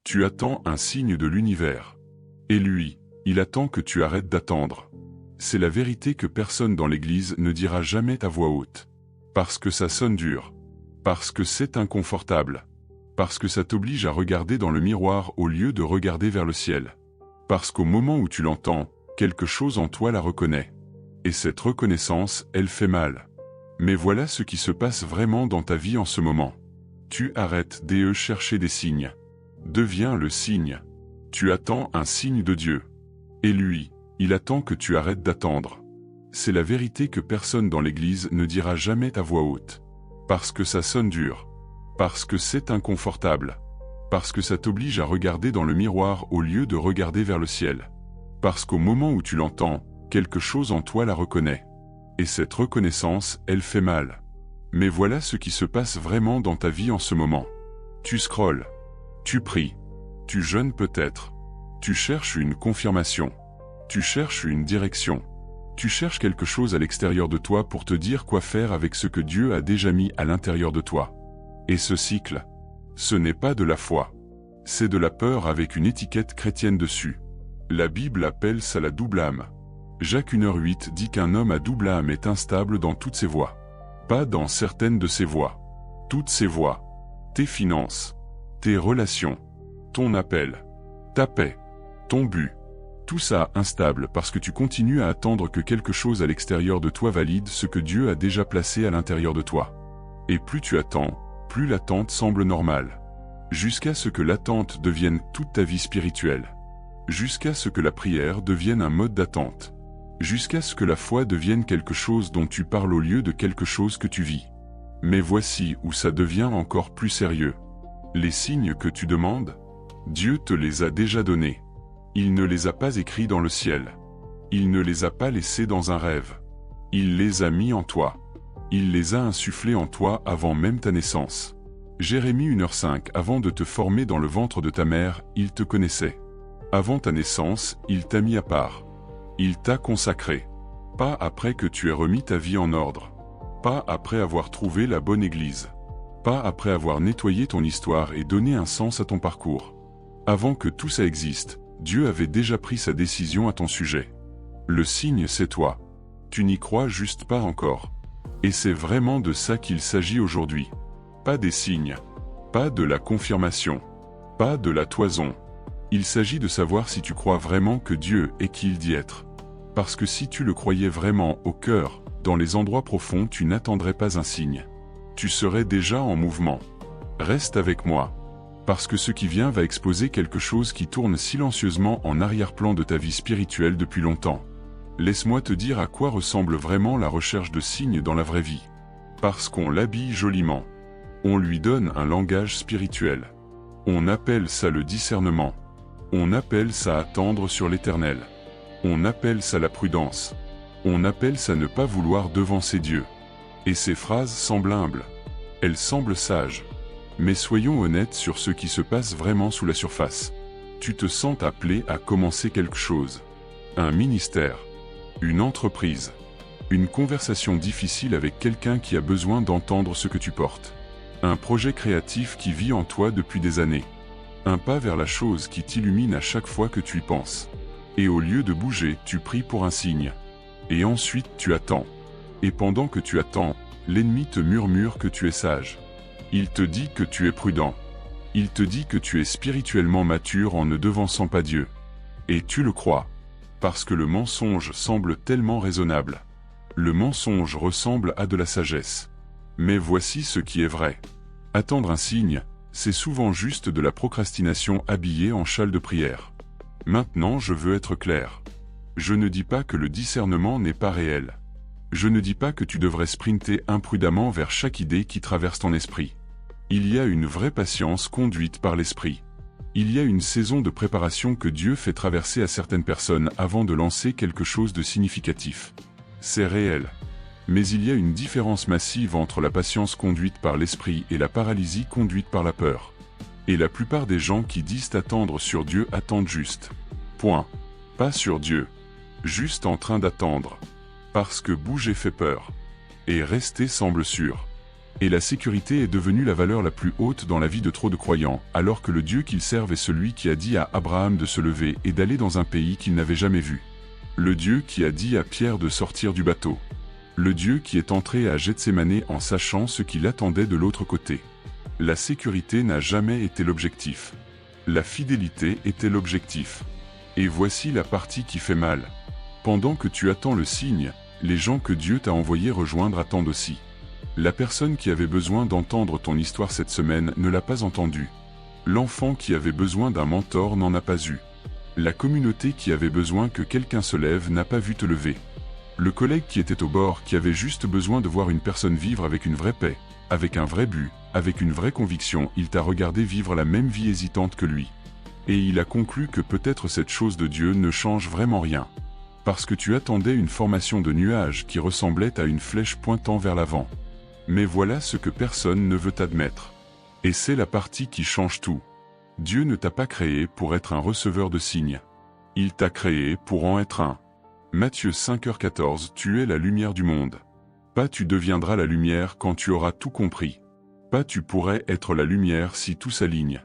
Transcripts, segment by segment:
Tu attends un signe de l'univers. Et lui, il attend que tu arrêtes d'attendre. C'est la vérité que personne dans l'Église ne dira jamais à voix haute. Parce que ça sonne dur. Parce que c'est inconfortable. Parce que ça t'oblige à regarder dans le miroir au lieu de regarder vers le ciel. Parce qu'au moment où tu l'entends, quelque chose en toi la reconnaît. Et cette reconnaissance, elle fait mal. Mais voilà ce qui se passe vraiment dans ta vie en ce moment. Tu arrêtes de chercher des signes. Deviens le signe. Tu attends un signe de Dieu. Et lui, il attend que tu arrêtes d'attendre. C'est la vérité que personne dans l'Église ne dira jamais à voix haute. Parce que ça sonne dur. Parce que c'est inconfortable. Parce que ça t'oblige à regarder dans le miroir au lieu de regarder vers le ciel. Parce qu'au moment où tu l'entends, quelque chose en toi la reconnaît. Et cette reconnaissance, elle fait mal. Mais voilà ce qui se passe vraiment dans ta vie en ce moment. Tu scrolles. Tu pries. Tu jeûnes peut-être. Tu cherches une confirmation. Tu cherches une direction. Tu cherches quelque chose à l'extérieur de toi pour te dire quoi faire avec ce que Dieu a déjà mis à l'intérieur de toi. Et ce cycle, ce n'est pas de la foi. C'est de la peur avec une étiquette chrétienne dessus. La Bible appelle ça la double âme. Jacques 1h8 dit qu'un homme à double âme est instable dans toutes ses voies. Pas dans certaines de ses voies. Toutes ses voies. Tes finances. Tes relations. Ton appel. Ta paix. Ton but. Tout ça instable parce que tu continues à attendre que quelque chose à l'extérieur de toi valide ce que Dieu a déjà placé à l'intérieur de toi. Et plus tu attends, plus l'attente semble normale. Jusqu'à ce que l'attente devienne toute ta vie spirituelle. Jusqu'à ce que la prière devienne un mode d'attente. Jusqu'à ce que la foi devienne quelque chose dont tu parles au lieu de quelque chose que tu vis. Mais voici où ça devient encore plus sérieux. Les signes que tu demandes, Dieu te les a déjà donnés. Il ne les a pas écrits dans le ciel. Il ne les a pas laissés dans un rêve. Il les a mis en toi. Il les a insufflés en toi avant même ta naissance. Jérémie 1h5 Avant de te former dans le ventre de ta mère, il te connaissait. Avant ta naissance, il t'a mis à part. Il t'a consacré. Pas après que tu aies remis ta vie en ordre. Pas après avoir trouvé la bonne église. Pas après avoir nettoyé ton histoire et donné un sens à ton parcours. Avant que tout ça existe, Dieu avait déjà pris sa décision à ton sujet. Le signe, c'est toi. Tu n'y crois juste pas encore. Et c'est vraiment de ça qu'il s'agit aujourd'hui. Pas des signes. Pas de la confirmation. Pas de la toison. Il s'agit de savoir si tu crois vraiment que Dieu est qui il dit être. Parce que si tu le croyais vraiment au cœur, dans les endroits profonds, tu n'attendrais pas un signe. Tu serais déjà en mouvement. Reste avec moi. Parce que ce qui vient va exposer quelque chose qui tourne silencieusement en arrière-plan de ta vie spirituelle depuis longtemps. Laisse-moi te dire à quoi ressemble vraiment la recherche de signes dans la vraie vie. Parce qu'on l'habille joliment. On lui donne un langage spirituel. On appelle ça le discernement. On appelle ça attendre sur l'Éternel. On appelle ça la prudence. On appelle ça ne pas vouloir devancer Dieu. Et ces phrases semblent humbles. Elles semblent sages. Mais soyons honnêtes sur ce qui se passe vraiment sous la surface. Tu te sens appelé à commencer quelque chose. Un ministère. Une entreprise. Une conversation difficile avec quelqu'un qui a besoin d'entendre ce que tu portes. Un projet créatif qui vit en toi depuis des années. Un pas vers la chose qui t'illumine à chaque fois que tu y penses. Et au lieu de bouger, tu pries pour un signe. Et ensuite tu attends. Et pendant que tu attends, l'ennemi te murmure que tu es sage. Il te dit que tu es prudent. Il te dit que tu es spirituellement mature en ne devançant pas Dieu. Et tu le crois. Parce que le mensonge semble tellement raisonnable. Le mensonge ressemble à de la sagesse. Mais voici ce qui est vrai. Attendre un signe, c'est souvent juste de la procrastination habillée en châle de prière. Maintenant je veux être clair. Je ne dis pas que le discernement n'est pas réel. Je ne dis pas que tu devrais sprinter imprudemment vers chaque idée qui traverse ton esprit. Il y a une vraie patience conduite par l'esprit. Il y a une saison de préparation que Dieu fait traverser à certaines personnes avant de lancer quelque chose de significatif. C'est réel. Mais il y a une différence massive entre la patience conduite par l'esprit et la paralysie conduite par la peur. Et la plupart des gens qui disent attendre sur Dieu attendent juste. Point. Pas sur Dieu. Juste en train d'attendre. Parce que bouger fait peur. Et rester semble sûr. Et la sécurité est devenue la valeur la plus haute dans la vie de trop de croyants, alors que le Dieu qu'ils servent est celui qui a dit à Abraham de se lever et d'aller dans un pays qu'il n'avait jamais vu. Le Dieu qui a dit à Pierre de sortir du bateau. Le Dieu qui est entré à Gethsémane en sachant ce qui l'attendait de l'autre côté. La sécurité n'a jamais été l'objectif. La fidélité était l'objectif. Et voici la partie qui fait mal. Pendant que tu attends le signe, les gens que Dieu t'a envoyés rejoindre attendent aussi. La personne qui avait besoin d'entendre ton histoire cette semaine ne l'a pas entendue. L'enfant qui avait besoin d'un mentor n'en a pas eu. La communauté qui avait besoin que quelqu'un se lève n'a pas vu te lever. Le collègue qui était au bord, qui avait juste besoin de voir une personne vivre avec une vraie paix, avec un vrai but, avec une vraie conviction, il t'a regardé vivre la même vie hésitante que lui. Et il a conclu que peut-être cette chose de Dieu ne change vraiment rien. Parce que tu attendais une formation de nuages qui ressemblait à une flèche pointant vers l'avant. Mais voilà ce que personne ne veut admettre. Et c'est la partie qui change tout. Dieu ne t'a pas créé pour être un receveur de signes. Il t'a créé pour en être un. Matthieu 5h14, tu es la lumière du monde. Pas tu deviendras la lumière quand tu auras tout compris. Pas tu pourrais être la lumière si tout s'aligne.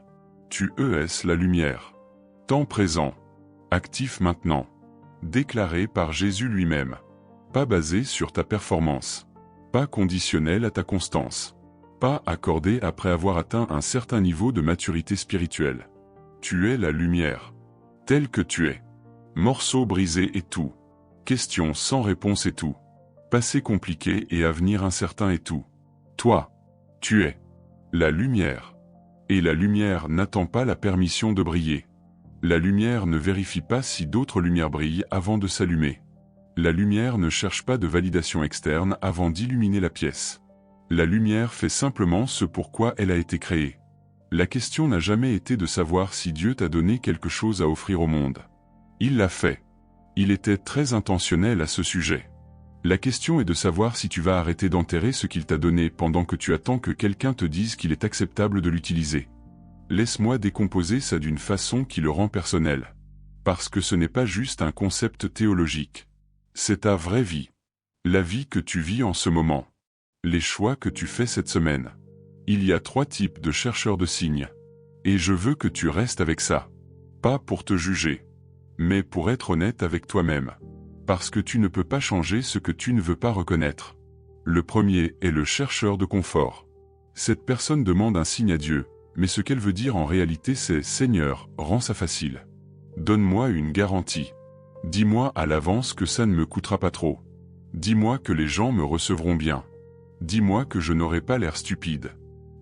Tu es la lumière. Temps présent. Actif maintenant. Déclaré par Jésus lui-même. Pas basé sur ta performance. Pas conditionnel à ta constance. Pas accordé après avoir atteint un certain niveau de maturité spirituelle. Tu es la lumière. Tel que tu es. Morceau brisé et tout. Question sans réponse et tout. Passé compliqué et avenir incertain et tout. Toi, tu es la lumière. Et la lumière n'attend pas la permission de briller. La lumière ne vérifie pas si d'autres lumières brillent avant de s'allumer. La lumière ne cherche pas de validation externe avant d'illuminer la pièce. La lumière fait simplement ce pourquoi elle a été créée. La question n'a jamais été de savoir si Dieu t'a donné quelque chose à offrir au monde. Il l'a fait. Il était très intentionnel à ce sujet. La question est de savoir si tu vas arrêter d'enterrer ce qu'il t'a donné pendant que tu attends que quelqu'un te dise qu'il est acceptable de l'utiliser. Laisse-moi décomposer ça d'une façon qui le rend personnel. Parce que ce n'est pas juste un concept théologique. C'est ta vraie vie. La vie que tu vis en ce moment. Les choix que tu fais cette semaine. Il y a 3 types de chercheurs de signes. Et je veux que tu restes avec ça. Pas pour te juger. Mais pour être honnête avec toi-même. Parce que tu ne peux pas changer ce que tu ne veux pas reconnaître. Le premier est le chercheur de confort. Cette personne demande un signe à Dieu, mais ce qu'elle veut dire en réalité c'est « Seigneur, rends ça facile. Donne-moi une garantie. Dis-moi à l'avance que ça ne me coûtera pas trop. Dis-moi que les gens me recevront bien. Dis-moi que je n'aurai pas l'air stupide.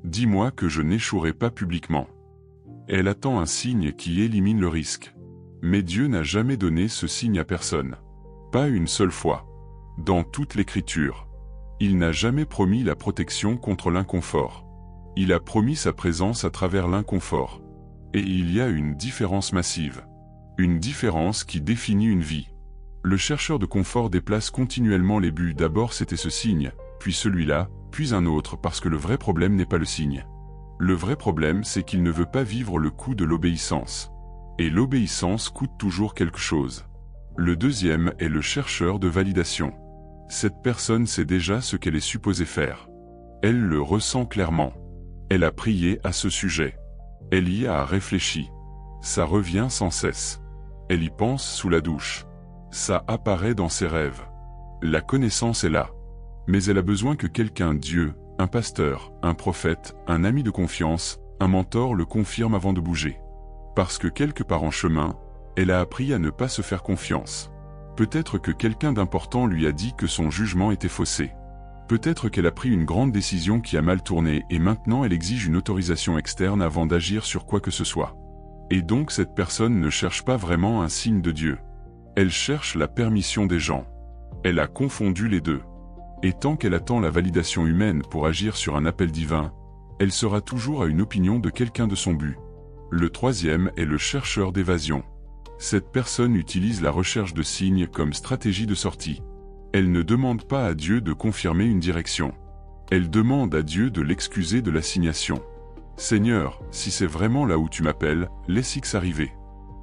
Dis-moi que je n'échouerai pas publiquement. » Elle attend un signe qui élimine le risque. Mais Dieu n'a jamais donné ce signe à personne. Pas une seule fois. Dans toute l'Écriture. Il n'a jamais promis la protection contre l'inconfort. Il a promis sa présence à travers l'inconfort. Et il y a une différence massive. Une différence qui définit une vie. Le chercheur de confort déplace continuellement les buts. D'abord c'était ce signe, puis celui-là, puis un autre parce que le vrai problème n'est pas le signe. Le vrai problème c'est qu'il ne veut pas vivre le coût de l'obéissance. Et l'obéissance coûte toujours quelque chose. Le deuxième est le chercheur de validation. Cette personne sait déjà ce qu'elle est supposée faire. Elle le ressent clairement. Elle a prié à ce sujet. Elle y a réfléchi. Ça revient sans cesse. Elle y pense sous la douche. Ça apparaît dans ses rêves. La connaissance est là. Mais elle a besoin que quelqu'un, Dieu, un pasteur, un prophète, un ami de confiance, un mentor le confirme avant de bouger. Parce que quelque part en chemin, elle a appris à ne pas se faire confiance. Peut-être que quelqu'un d'important lui a dit que son jugement était faussé. Peut-être qu'elle a pris une grande décision qui a mal tourné et maintenant elle exige une autorisation externe avant d'agir sur quoi que ce soit. Et donc cette personne ne cherche pas vraiment un signe de Dieu. Elle cherche la permission des gens. Elle a confondu les deux. Et tant qu'elle attend la validation humaine pour agir sur un appel divin, elle sera toujours à une opinion de quelqu'un de son but. Le troisième est le chercheur d'évasion. Cette personne utilise la recherche de signes comme stratégie de sortie. Elle ne demande pas à Dieu de confirmer une direction. Elle demande à Dieu de l'excuser de l'assignation. Seigneur, si c'est vraiment là où tu m'appelles, laisse X arriver.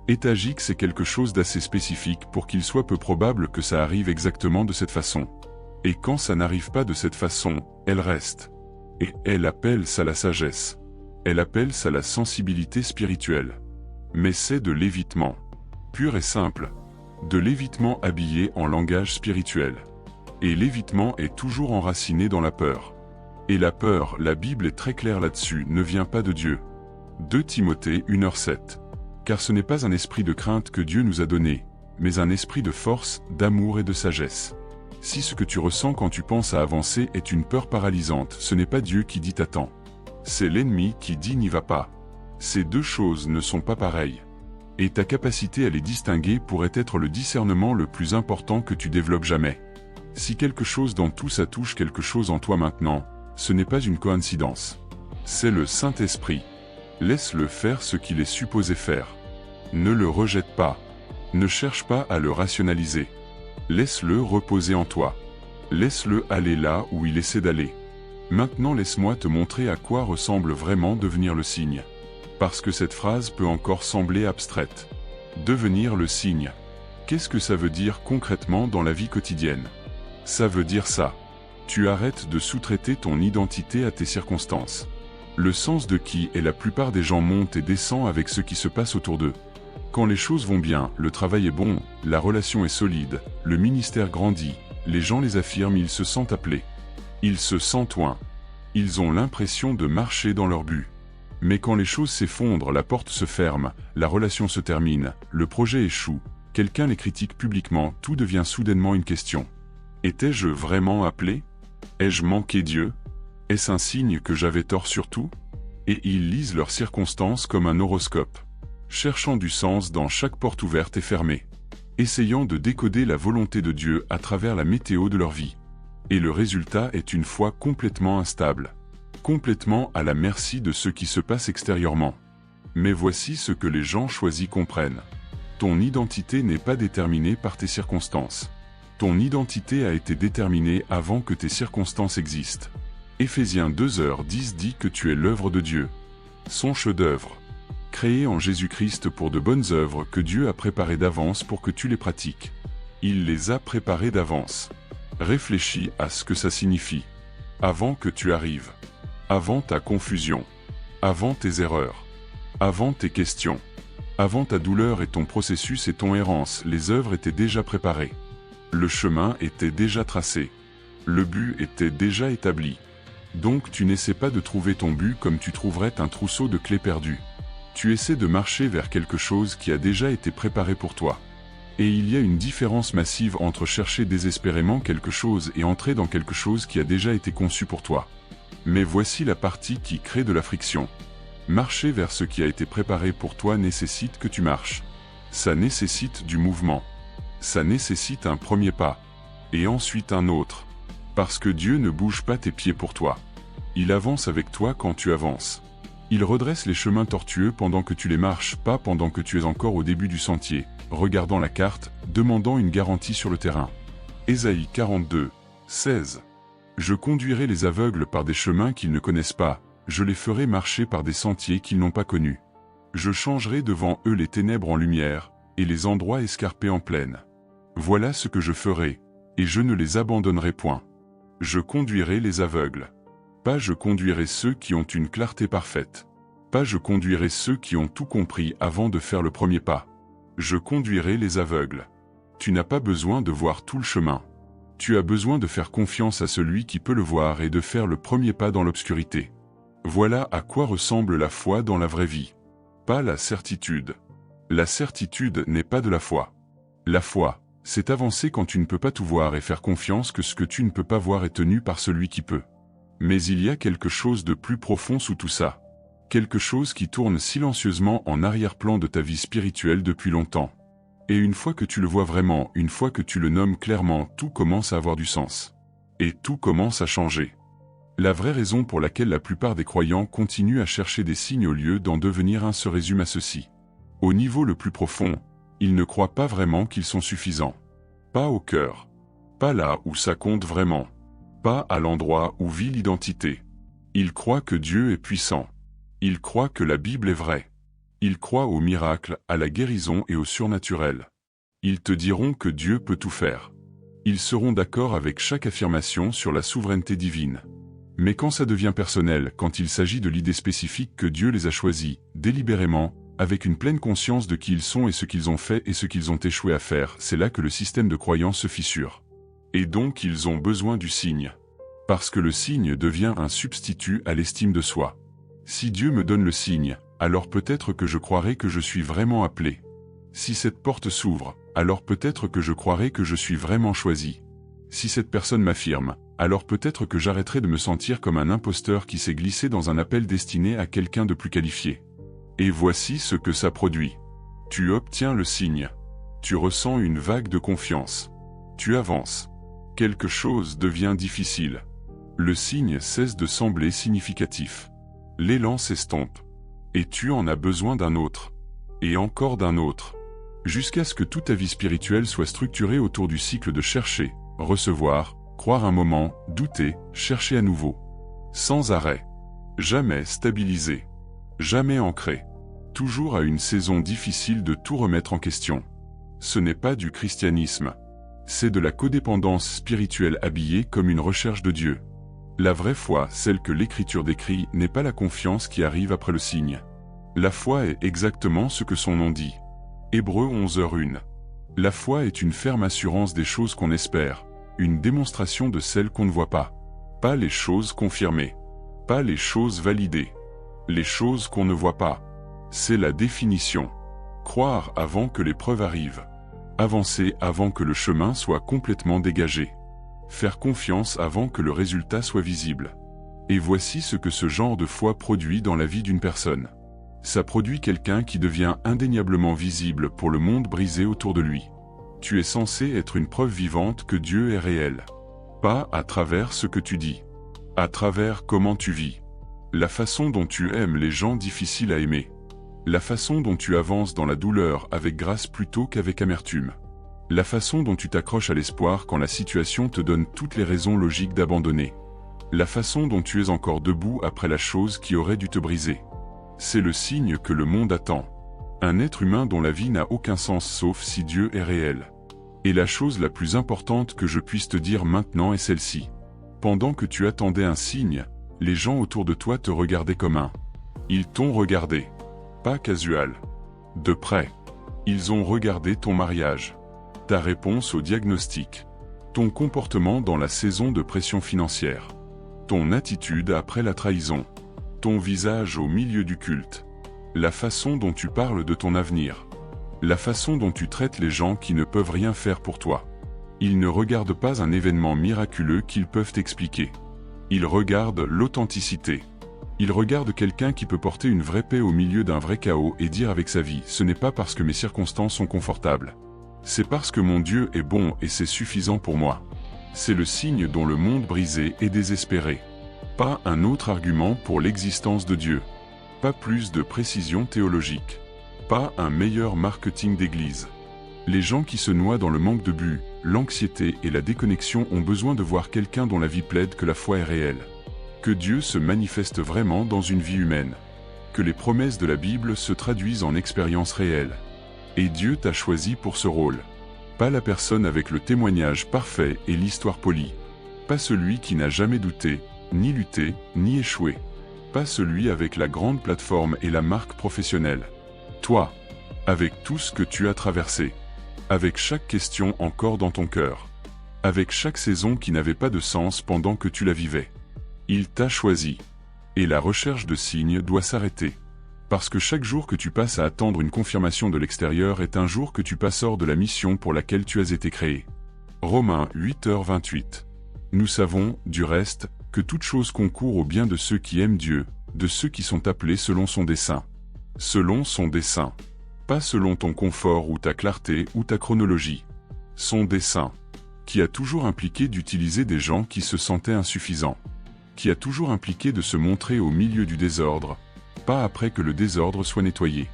Étage X est quelque chose d'assez spécifique pour qu'il soit peu probable que ça arrive exactement de cette façon. Et quand ça n'arrive pas de cette façon, elle reste. Et elle appelle ça la sagesse. Elle appelle ça la sensibilité spirituelle. Mais c'est de l'évitement. Pur et simple. De l'évitement habillé en langage spirituel. Et l'évitement est toujours enraciné dans la peur. Et la peur, la Bible est très claire là-dessus, ne vient pas de Dieu. 2 Timothée 1h7. Car ce n'est pas un esprit de crainte que Dieu nous a donné, mais un esprit de force, d'amour et de sagesse. Si ce que tu ressens quand tu penses à avancer est une peur paralysante, ce n'est pas Dieu qui dit t'attends. C'est l'ennemi qui dit n'y va pas. Ces deux choses ne sont pas pareilles. Et ta capacité à les distinguer pourrait être le discernement le plus important que tu développes jamais. Si quelque chose dans tout ça touche quelque chose en toi maintenant, ce n'est pas une coïncidence. C'est le Saint-Esprit. Laisse-le faire ce qu'il est supposé faire. Ne le rejette pas. Ne cherche pas à le rationaliser. Laisse-le reposer en toi. Laisse-le aller là où il essaie d'aller. Maintenant laisse-moi te montrer à quoi ressemble vraiment devenir le signe. Parce que cette phrase peut encore sembler abstraite. Devenir le signe. Qu'est-ce que ça veut dire concrètement dans la vie quotidienne? Ça veut dire ça. Tu arrêtes de sous-traiter ton identité à tes circonstances. Le sens de qui est la plupart des gens monte et descend avec ce qui se passe autour d'eux. Quand les choses vont bien, le travail est bon, la relation est solide, le ministère grandit, les gens les affirment, ils se sentent appelés. Ils se sentent loin. Ils ont l'impression de marcher dans leur but. Mais quand les choses s'effondrent, la porte se ferme, la relation se termine, le projet échoue, quelqu'un les critique publiquement, tout devient soudainement une question. Étais-je vraiment appelé? Ai-je manqué Dieu? Est-ce un signe que j'avais tort sur tout? Et ils lisent leurs circonstances comme un horoscope, cherchant du sens dans chaque porte ouverte et fermée, essayant de décoder la volonté de Dieu à travers la météo de leur vie. Et le résultat est une foi complètement instable, complètement à la merci de ce qui se passe extérieurement. Mais voici ce que les gens choisis comprennent. Ton identité n'est pas déterminée par tes circonstances. Ton identité a été déterminée avant que tes circonstances existent. Éphésiens 2h10 dit que tu es l'œuvre de Dieu, son chef-d'œuvre, créé en Jésus-Christ pour de bonnes œuvres que Dieu a préparées d'avance pour que tu les pratiques. Il les a préparées d'avance. Réfléchis à ce que ça signifie. Avant que tu arrives. Avant ta confusion. Avant tes erreurs. Avant tes questions. Avant ta douleur et ton processus et ton errance, les œuvres étaient déjà préparées. Le chemin était déjà tracé. Le but était déjà établi. Donc tu n'essaies pas de trouver ton but comme tu trouverais un trousseau de clés perdues. Tu essaies de marcher vers quelque chose qui a déjà été préparé pour toi. Et il y a une différence massive entre chercher désespérément quelque chose et entrer dans quelque chose qui a déjà été conçu pour toi. Mais voici la partie qui crée de la friction. Marcher vers ce qui a été préparé pour toi nécessite que tu marches. Ça nécessite du mouvement. Ça nécessite un premier pas. Et ensuite un autre. Parce que Dieu ne bouge pas tes pieds pour toi. Il avance avec toi quand tu avances. Il redresse les chemins tortueux pendant que tu les marches, pas pendant que tu es encore au début du sentier, regardant la carte, demandant une garantie sur le terrain. Ésaïe 42, 16. Je conduirai les aveugles par des chemins qu'ils ne connaissent pas, je les ferai marcher par des sentiers qu'ils n'ont pas connus. Je changerai devant eux les ténèbres en lumière, et les endroits escarpés en plaine. Voilà ce que je ferai, et je ne les abandonnerai point. Je conduirai les aveugles. Pas je conduirai ceux qui ont une clarté parfaite. Pas je conduirai ceux qui ont tout compris avant de faire le premier pas. Je conduirai les aveugles. Tu n'as pas besoin de voir tout le chemin. Tu as besoin de faire confiance à celui qui peut le voir et de faire le premier pas dans l'obscurité. Voilà à quoi ressemble la foi dans la vraie vie. Pas la certitude. La certitude n'est pas de la foi. La foi, c'est avancer quand tu ne peux pas tout voir et faire confiance que ce que tu ne peux pas voir est tenu par celui qui peut. Mais il y a quelque chose de plus profond sous tout ça. Quelque chose qui tourne silencieusement en arrière-plan de ta vie spirituelle depuis longtemps. Et une fois que tu le vois vraiment, une fois que tu le nommes clairement, tout commence à avoir du sens. Et tout commence à changer. La vraie raison pour laquelle la plupart des croyants continuent à chercher des signes au lieu d'en devenir un se résume à ceci. Au niveau le plus profond, ils ne croient pas vraiment qu'ils sont suffisants. Pas au cœur. Pas là où ça compte vraiment. Pas à l'endroit où vit l'identité. Ils croient que Dieu est puissant. Ils croient que la Bible est vraie. Ils croient aux miracles, à la guérison et au surnaturel. Ils te diront que Dieu peut tout faire. Ils seront d'accord avec chaque affirmation sur la souveraineté divine. Mais quand ça devient personnel, quand il s'agit de l'idée spécifique que Dieu les a choisis, délibérément, avec une pleine conscience de qui ils sont et ce qu'ils ont fait et ce qu'ils ont échoué à faire, c'est là que le système de croyance se fissure. Et donc ils ont besoin du signe. Parce que le signe devient un substitut à l'estime de soi. Si Dieu me donne le signe, alors peut-être que je croirai que je suis vraiment appelé. Si cette porte s'ouvre, alors peut-être que je croirai que je suis vraiment choisi. Si cette personne m'affirme, alors peut-être que j'arrêterai de me sentir comme un imposteur qui s'est glissé dans un appel destiné à quelqu'un de plus qualifié. Et voici ce que ça produit. Tu obtiens le signe. Tu ressens une vague de confiance. Tu avances. Quelque chose devient difficile. Le signe cesse de sembler significatif. L'élan s'estompe. Et tu en as besoin d'un autre. Et encore d'un autre. Jusqu'à ce que toute ta vie spirituelle soit structurée autour du cycle de chercher, recevoir, croire un moment, douter, chercher à nouveau. Sans arrêt. Jamais stabilisé. Jamais ancré. Toujours à une saison difficile de tout remettre en question. Ce n'est pas du christianisme. C'est de la codépendance spirituelle habillée comme une recherche de Dieu. La vraie foi, celle que l'Écriture décrit, n'est pas la confiance qui arrive après le signe. La foi est exactement ce que son nom dit. Hébreux 11h1. La foi est une ferme assurance des choses qu'on espère, une démonstration de celles qu'on ne voit pas. Pas les choses confirmées. Pas les choses validées. Les choses qu'on ne voit pas. C'est la définition. Croire avant que l'épreuve arrive. Avancer avant que le chemin soit complètement dégagé. Faire confiance avant que le résultat soit visible. Et voici ce que ce genre de foi produit dans la vie d'une personne. Ça produit quelqu'un qui devient indéniablement visible pour le monde brisé autour de lui. Tu es censé être une preuve vivante que Dieu est réel. Pas à travers ce que tu dis. À travers comment tu vis. La façon dont tu aimes les gens difficiles à aimer. La façon dont tu avances dans la douleur avec grâce plutôt qu'avec amertume. La façon dont tu t'accroches à l'espoir quand la situation te donne toutes les raisons logiques d'abandonner. La façon dont tu es encore debout après la chose qui aurait dû te briser. C'est le signe que le monde attend. Un être humain dont la vie n'a aucun sens sauf si Dieu est réel. Et la chose la plus importante que je puisse te dire maintenant est celle-ci. Pendant que tu attendais un signe, les gens autour de toi te regardaient comme un. Ils t'ont regardé. Pas casual. De près. Ils ont regardé ton mariage. Ta réponse au diagnostic. Ton comportement dans la saison de pression financière. Ton attitude après la trahison. Ton visage au milieu du culte. La façon dont tu parles de ton avenir. La façon dont tu traites les gens qui ne peuvent rien faire pour toi. Ils ne regardent pas un événement miraculeux qu'ils peuvent expliquer. Ils regardent l'authenticité. Ils regardent quelqu'un qui peut porter une vraie paix au milieu d'un vrai chaos et dire avec sa vie, ce n'est pas parce que mes circonstances sont confortables. C'est parce que mon Dieu est bon et c'est suffisant pour moi. C'est le signe dont le monde brisé est désespéré. Pas un autre argument pour l'existence de Dieu. Pas plus de précision théologique. Pas un meilleur marketing d'église. Les gens qui se noient dans le manque de but, l'anxiété et la déconnexion ont besoin de voir quelqu'un dont la vie plaide que la foi est réelle. Que Dieu se manifeste vraiment dans une vie humaine. Que les promesses de la Bible se traduisent en expériences réelles. Et Dieu t'a choisi pour ce rôle. Pas la personne avec le témoignage parfait et l'histoire polie. Pas celui qui n'a jamais douté, ni lutté, ni échoué. Pas celui avec la grande plateforme et la marque professionnelle. Toi, avec tout ce que tu as traversé. Avec chaque question encore dans ton cœur. Avec chaque saison qui n'avait pas de sens pendant que tu la vivais. Il t'a choisi. Et la recherche de signes doit s'arrêter. Parce que chaque jour que tu passes à attendre une confirmation de l'extérieur est un jour que tu passes hors de la mission pour laquelle tu as été créé. Romains 8h28. Nous savons, du reste, que toute chose concourt au bien de ceux qui aiment Dieu, de ceux qui sont appelés selon son dessein. Selon son dessein. Pas selon ton confort ou ta clarté ou ta chronologie. Son dessein. Qui a toujours impliqué d'utiliser des gens qui se sentaient insuffisants. Qui a toujours impliqué de se montrer au milieu du désordre, pas après que le désordre soit nettoyé.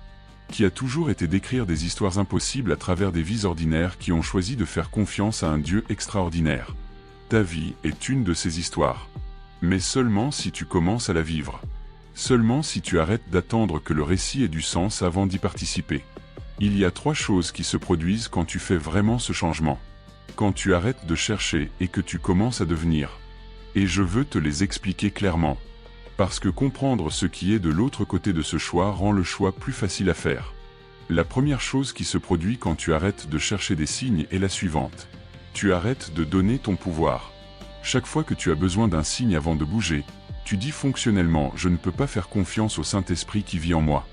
Qui a toujours été d'écrire des histoires impossibles à travers des vies ordinaires qui ont choisi de faire confiance à un Dieu extraordinaire. Ta vie est une de ces histoires. Mais seulement si tu commences à la vivre. Seulement si tu arrêtes d'attendre que le récit ait du sens avant d'y participer. Il y a 3 choses qui se produisent quand tu fais vraiment ce changement. Quand tu arrêtes de chercher et que tu commences à devenir. Et je veux te les expliquer clairement. Parce que comprendre ce qui est de l'autre côté de ce choix rend le choix plus facile à faire. La première chose qui se produit quand tu arrêtes de chercher des signes est la suivante. Tu arrêtes de donner ton pouvoir. Chaque fois que tu as besoin d'un signe avant de bouger, tu dis fonctionnellement « je ne peux pas faire confiance au Saint-Esprit qui vit en moi ».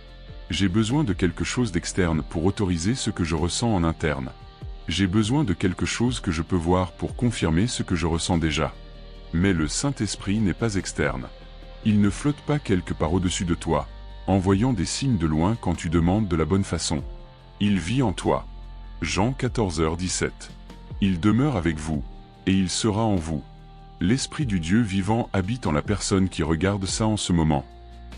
J'ai besoin de quelque chose d'externe pour autoriser ce que je ressens en interne. J'ai besoin de quelque chose que je peux voir pour confirmer ce que je ressens déjà. Mais le Saint-Esprit n'est pas externe. Il ne flotte pas quelque part au-dessus de toi, envoyant des signes de loin quand tu demandes de la bonne façon. Il vit en toi. Jean 14h17. Il demeure avec vous, et il sera en vous. L'Esprit du Dieu vivant habite en la personne qui regarde ça en ce moment.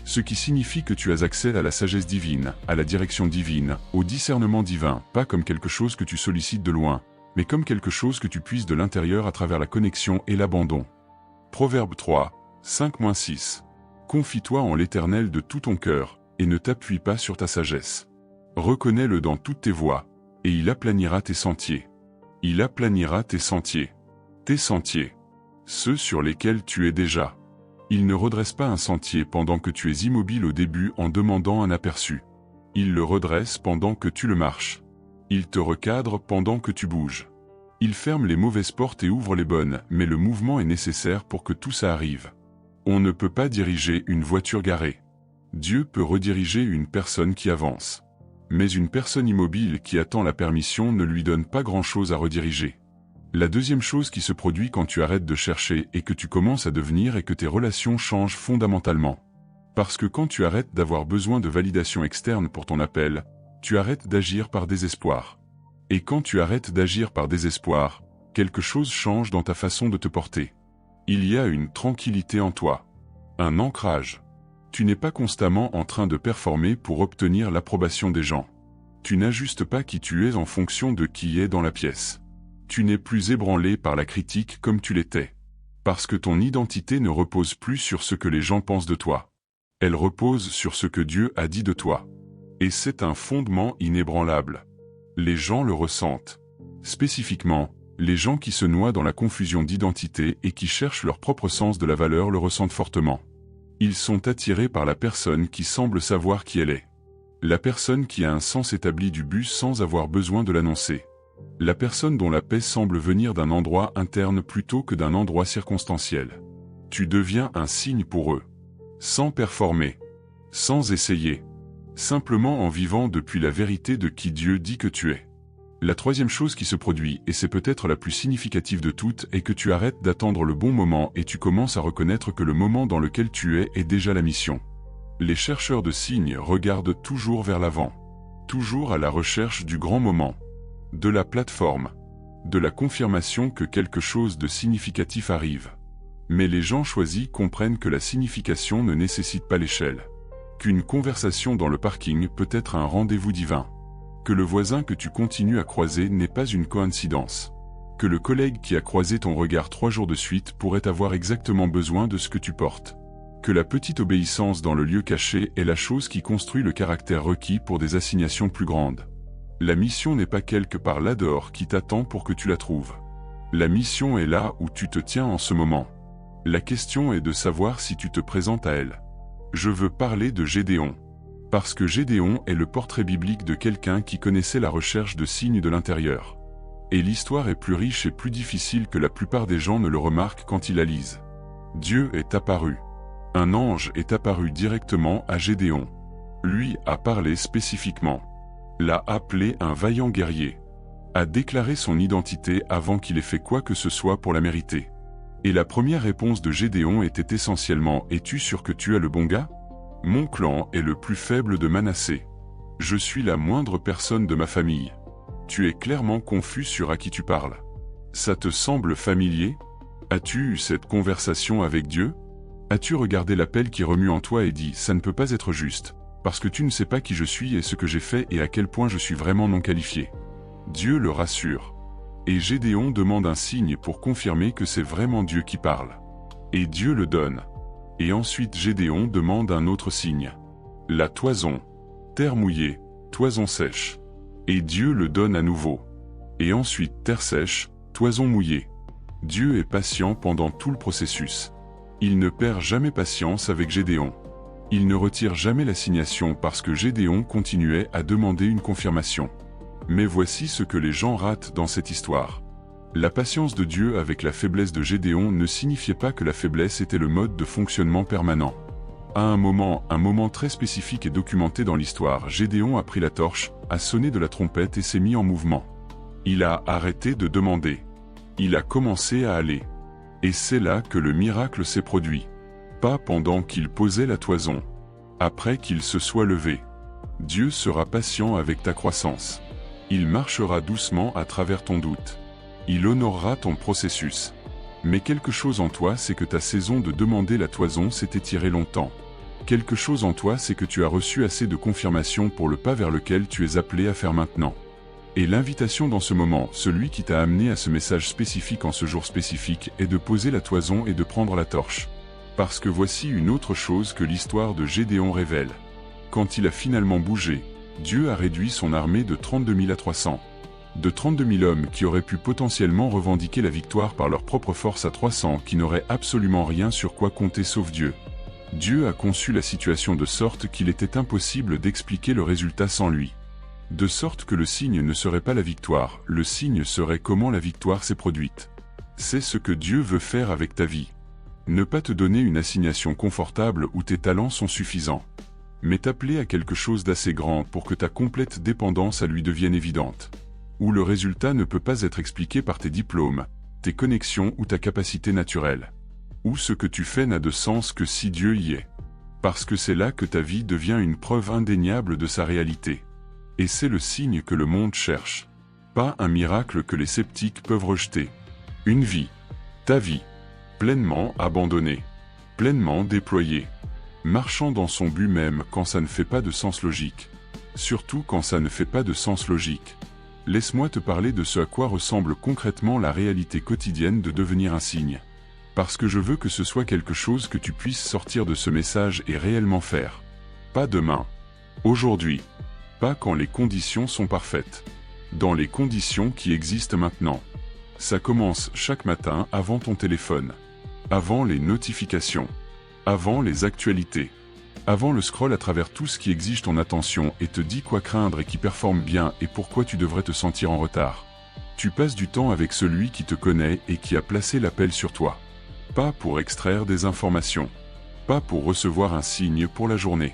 Ce qui signifie que tu as accès à la sagesse divine, à la direction divine, au discernement divin, pas comme quelque chose que tu sollicites de loin, mais comme quelque chose que tu puisses de l'intérieur à travers la connexion et l'abandon. Proverbe 3, 5-6. Confie-toi en l'Éternel de tout ton cœur, et ne t'appuie pas sur ta sagesse. Reconnais-le dans toutes tes voies, et il aplanira tes sentiers. Il aplanira tes sentiers. Tes sentiers. Ceux sur lesquels tu es déjà. Il ne redresse pas un sentier pendant que tu es immobile au début en demandant un aperçu. Il le redresse pendant que tu le marches. Il te recadre pendant que tu bouges. Il ferme les mauvaises portes et ouvre les bonnes, mais le mouvement est nécessaire pour que tout ça arrive. On ne peut pas diriger une voiture garée. Dieu peut rediriger une personne qui avance. Mais une personne immobile qui attend la permission ne lui donne pas grand-chose à rediriger. La deuxième chose qui se produit quand tu arrêtes de chercher et que tu commences à devenir est que tes relations changent fondamentalement. Parce que quand tu arrêtes d'avoir besoin de validation externe pour ton appel, tu arrêtes d'agir par désespoir. Et quand tu arrêtes d'agir par désespoir, quelque chose change dans ta façon de te porter. Il y a une tranquillité en toi. Un ancrage. Tu n'es pas constamment en train de performer pour obtenir l'approbation des gens. Tu n'ajustes pas qui tu es en fonction de qui est dans la pièce. Tu n'es plus ébranlé par la critique comme tu l'étais. Parce que ton identité ne repose plus sur ce que les gens pensent de toi. Elle repose sur ce que Dieu a dit de toi. Et c'est un fondement inébranlable. Les gens le ressentent. Spécifiquement, les gens qui se noient dans la confusion d'identité et qui cherchent leur propre sens de la valeur le ressentent fortement. Ils sont attirés par la personne qui semble savoir qui elle est. La personne qui a un sens établi du but sans avoir besoin de l'annoncer. La personne dont la paix semble venir d'un endroit interne plutôt que d'un endroit circonstanciel. Tu deviens un signe pour eux. Sans performer. Sans essayer. Simplement en vivant depuis la vérité de qui Dieu dit que tu es. La troisième chose qui se produit, et c'est peut-être la plus significative de toutes, est que tu arrêtes d'attendre le bon moment et tu commences à reconnaître que le moment dans lequel tu es déjà la mission. Les chercheurs de signes regardent toujours vers l'avant. Toujours à la recherche du grand moment. De la plateforme. De la confirmation que quelque chose de significatif arrive. Mais les gens choisis comprennent que la signification ne nécessite pas l'échelle. Qu'une conversation dans le parking peut être un rendez-vous divin. Que le voisin que tu continues à croiser n'est pas une coïncidence. Que le collègue qui a croisé ton regard 3 jours de suite pourrait avoir exactement besoin de ce que tu portes. Que la petite obéissance dans le lieu caché est la chose qui construit le caractère requis pour des assignations plus grandes. La mission n'est pas quelque part là dehors qui t'attend pour que tu la trouves. La mission est là où tu te tiens en ce moment. La question est de savoir si tu te présentes à elle. Je veux parler de Gédéon. Parce que Gédéon est le portrait biblique de quelqu'un qui connaissait la recherche de signes de l'intérieur. Et l'histoire est plus riche et plus difficile que la plupart des gens ne le remarquent quand ils la lisent. Dieu est apparu. Un ange est apparu directement à Gédéon. Lui a parlé spécifiquement. L'a appelé un vaillant guerrier. A déclaré son identité avant qu'il ait fait quoi que ce soit pour la mériter. Et la première réponse de Gédéon était essentiellement « Es-tu sûr que tu as le bon gars ? Mon clan est le plus faible de Manassé. Je suis la moindre personne de ma famille. Tu es clairement confus sur à qui tu parles. Ça te semble familier ? As-tu eu cette conversation avec Dieu ? As-tu regardé l'appel qui remue en toi et dit « Ça ne peut pas être juste ». Parce que tu ne sais pas qui je suis et ce que j'ai fait et à quel point je suis vraiment non qualifié. Dieu le rassure. Et Gédéon demande un signe pour confirmer que c'est vraiment Dieu qui parle. Et Dieu le donne. Et ensuite Gédéon demande un autre signe. La toison. Terre mouillée, toison sèche. Et Dieu le donne à nouveau. Et ensuite terre sèche, toison mouillée. Dieu est patient pendant tout le processus. Il ne perd jamais patience avec Gédéon. Il ne retire jamais l'assignation parce que Gédéon continuait à demander une confirmation. Mais voici ce que les gens ratent dans cette histoire. La patience de Dieu avec la faiblesse de Gédéon ne signifiait pas que la faiblesse était le mode de fonctionnement permanent. À un moment très spécifique et documenté dans l'histoire, Gédéon a pris la torche, a sonné de la trompette et s'est mis en mouvement. Il a arrêté de demander. Il a commencé à aller. Et c'est là que le miracle s'est produit. Pas pendant qu'il posait la toison. Après qu'il se soit levé. Dieu sera patient avec ta croissance. Il marchera doucement à travers ton doute. Il honorera ton processus. Mais quelque chose en toi, c'est que ta saison de demander la toison s'est étirée longtemps. Quelque chose en toi, c'est que tu as reçu assez de confirmation pour le pas vers lequel tu es appelé à faire maintenant. Et l'invitation dans ce moment, celui qui t'a amené à ce message spécifique en ce jour spécifique, est de poser la toison et de prendre la torche. Parce que voici une autre chose que l'histoire de Gédéon révèle. Quand il a finalement bougé, Dieu a réduit son armée de 32 000 à 300. De 32 000 hommes qui auraient pu potentiellement revendiquer la victoire par leur propre force à 300 qui n'auraient absolument rien sur quoi compter sauf Dieu. Dieu a conçu la situation de sorte qu'il était impossible d'expliquer le résultat sans lui. De sorte que le signe ne serait pas la victoire, le signe serait comment la victoire s'est produite. C'est ce que Dieu veut faire avec ta vie. Ne pas te donner une assignation confortable où tes talents sont suffisants. Mais t'appeler à quelque chose d'assez grand pour que ta complète dépendance à lui devienne évidente. Où le résultat ne peut pas être expliqué par tes diplômes, tes connexions ou ta capacité naturelle. Où ce que tu fais n'a de sens que si Dieu y est. Parce que c'est là que ta vie devient une preuve indéniable de sa réalité. Et c'est le signe que le monde cherche. Pas un miracle que les sceptiques peuvent rejeter. Une vie. Ta vie. Pleinement abandonnée. Pleinement déployée. Marchant dans son but même quand ça ne fait pas de sens logique. Surtout quand ça ne fait pas de sens logique. Laisse-moi te parler de ce à quoi ressemble concrètement la réalité quotidienne de devenir un signe. Parce que je veux que ce soit quelque chose que tu puisses sortir de ce message et réellement faire. Pas demain. Aujourd'hui. Pas quand les conditions sont parfaites. Dans les conditions qui existent maintenant. Ça commence chaque matin avant ton téléphone. Avant les notifications. Avant les actualités. Avant le scroll à travers tout ce qui exige ton attention et te dit quoi craindre et qui performe bien et pourquoi tu devrais te sentir en retard. Tu passes du temps avec celui qui te connaît et qui a placé l'appel sur toi. Pas pour extraire des informations. Pas pour recevoir un signe pour la journée.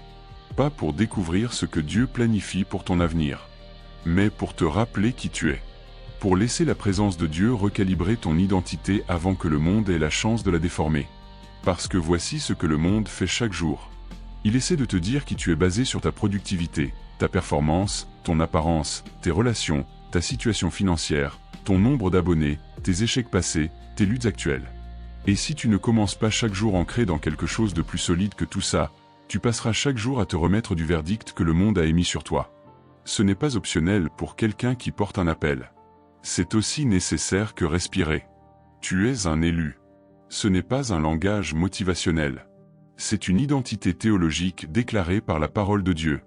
Pas pour découvrir ce que Dieu planifie pour ton avenir. Mais pour te rappeler qui tu es. Pour laisser la présence de Dieu recalibrer ton identité avant que le monde ait la chance de la déformer. Parce que voici ce que le monde fait chaque jour. Il essaie de te dire qui tu es basé sur ta productivité, ta performance, ton apparence, tes relations, ta situation financière, ton nombre d'abonnés, tes échecs passés, tes luttes actuelles. Et si tu ne commences pas chaque jour ancré dans quelque chose de plus solide que tout ça, tu passeras chaque jour à te remettre du verdict que le monde a émis sur toi. Ce n'est pas optionnel pour quelqu'un qui porte un appel. C'est aussi nécessaire que respirer. Tu es un élu. Ce n'est pas un langage motivationnel. C'est une identité théologique déclarée par la parole de Dieu.